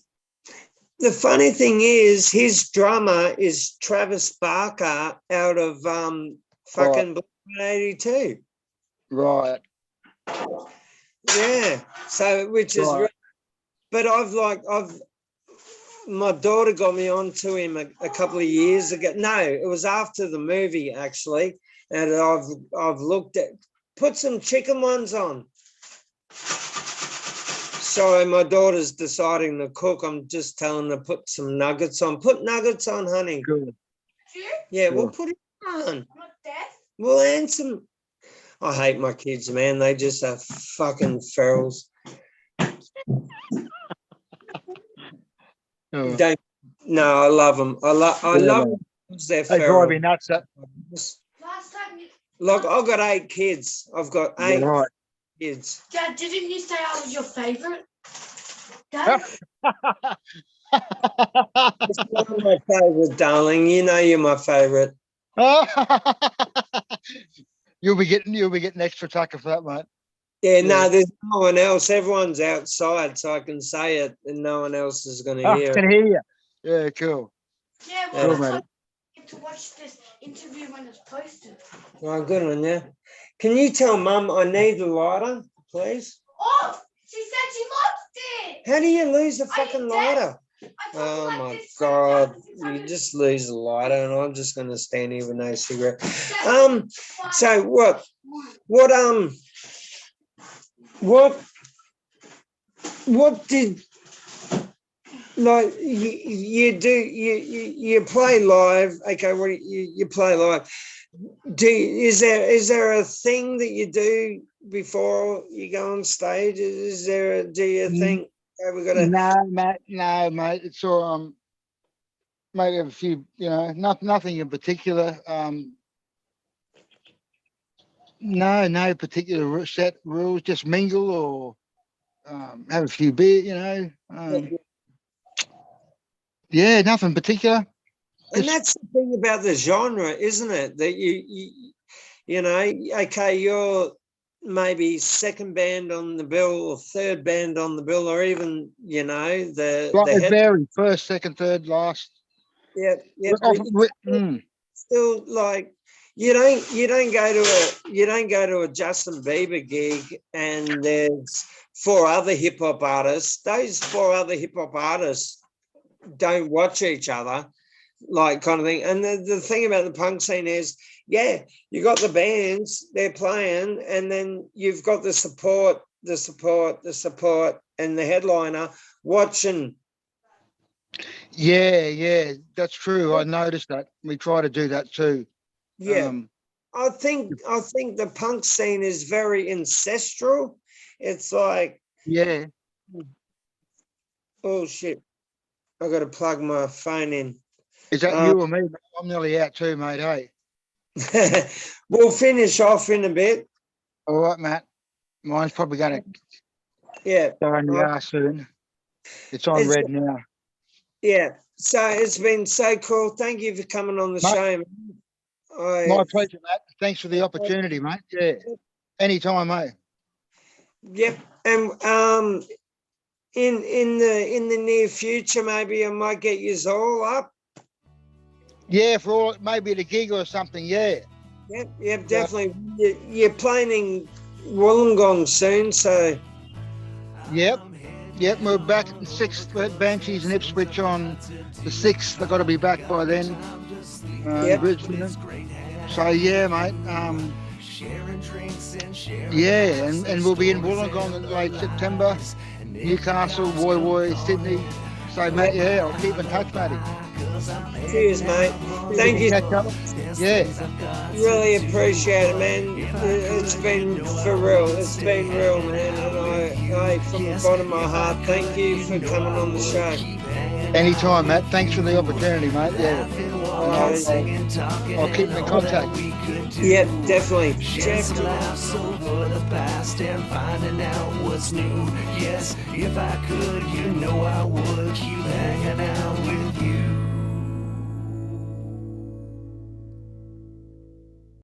The funny thing is, his drummer is Travis Barker out of fucking Blink-182. Right. Yeah. So which is, Right. but my daughter got me onto him a couple of years ago. No, it was after the movie actually, and I've looked at put some chicken ones on. Sorry, my daughter's deciding to cook. I'm just telling her to put some nuggets on. Put nuggets on, honey. Good. Yeah, Sure. we'll put it on. We'll answer. I hate my kids, man. They just are fucking ferals. Oh. Don't. No, I love them. I love them because they're They drive feral. me nuts. Look, I've got 8 kids. I've got 8 Right. kids. Dad, didn't you say I was your favorite? Dad, It's one of my favourite, darling. You know you're my favourite. You'll be getting extra tucker for that, mate. Yeah, Yeah. no, there's no one else. Everyone's outside, so I can say it, and no one else is going to I hear it. can hear you. Yeah, cool. yeah, Cool, well, mate. I get to watch this interview when it's posted. Oh, good one, yeah. Can you tell Mum I need the lighter, please? Oh, she said she lost it. How do you lose the I fucking did. lighter? I told her Oh like my this, God, like, you just lose the lighter, and I'm just going to stand here with no cigarette. Dad, So what did, like, you play live? Okay, what you play live? Is there a thing that you do before you go on stage? Do you think, okay, we got to? No, mate. It's all maybe have a few, nothing in particular. No particular set rules. Just mingle or have a few beer. Yeah, nothing particular. And that's the thing about the genre, isn't it? That okay, you're maybe second band on the bill or third band on the bill, or even, the It head. varies. First, second, third, last. Yeah. Still, like, you don't go to a Justin Bieber gig and there's 4 other hip hop artists. Those 4 other hip hop artists don't watch each other, like, kind of thing. And the thing about the punk scene is, yeah, you got the bands, they're playing, and then you've got the support, and the headliner watching. Yeah, that's true. I noticed that. We try to do that too. Yeah. I think the punk scene is very ancestral. It's like, Yeah. oh shit, I got to plug my phone in. Is that you or me? I'm nearly out too, mate. Hey. We'll finish off in a bit. All right, Matt. Mine's probably going to go in the arse soon. It's on red now. Yeah. So it's been so cool. Thank you for coming on the show, man. My pleasure, mate. Thanks for the opportunity, mate. Yeah. Anytime, mate. Yep. And in the near future, maybe I might get you all up. Yeah, for all, maybe at a gig or something. Yeah. Yep, definitely. You're playing in Wollongong soon, so. Yep. We're back at the 6th at Banshees and Ipswich on the 6th. They've got to be back by then. Brisbane. So yeah, mate. And we'll be in Wollongong in late September, Newcastle, Woy, Sydney. So mate, I'll keep in touch, matey. Cheers, mate. Thank you. Yeah. Really appreciate it, man. It's been for real. It's been real, man. And I from the bottom of my heart, thank you for coming on the show. Anytime, Matt. Thanks for the opportunity, mate. Yeah. I'll keep in contact. Yeah, definitely. Just laughs over the past and finding out what's new. Yes, if I could,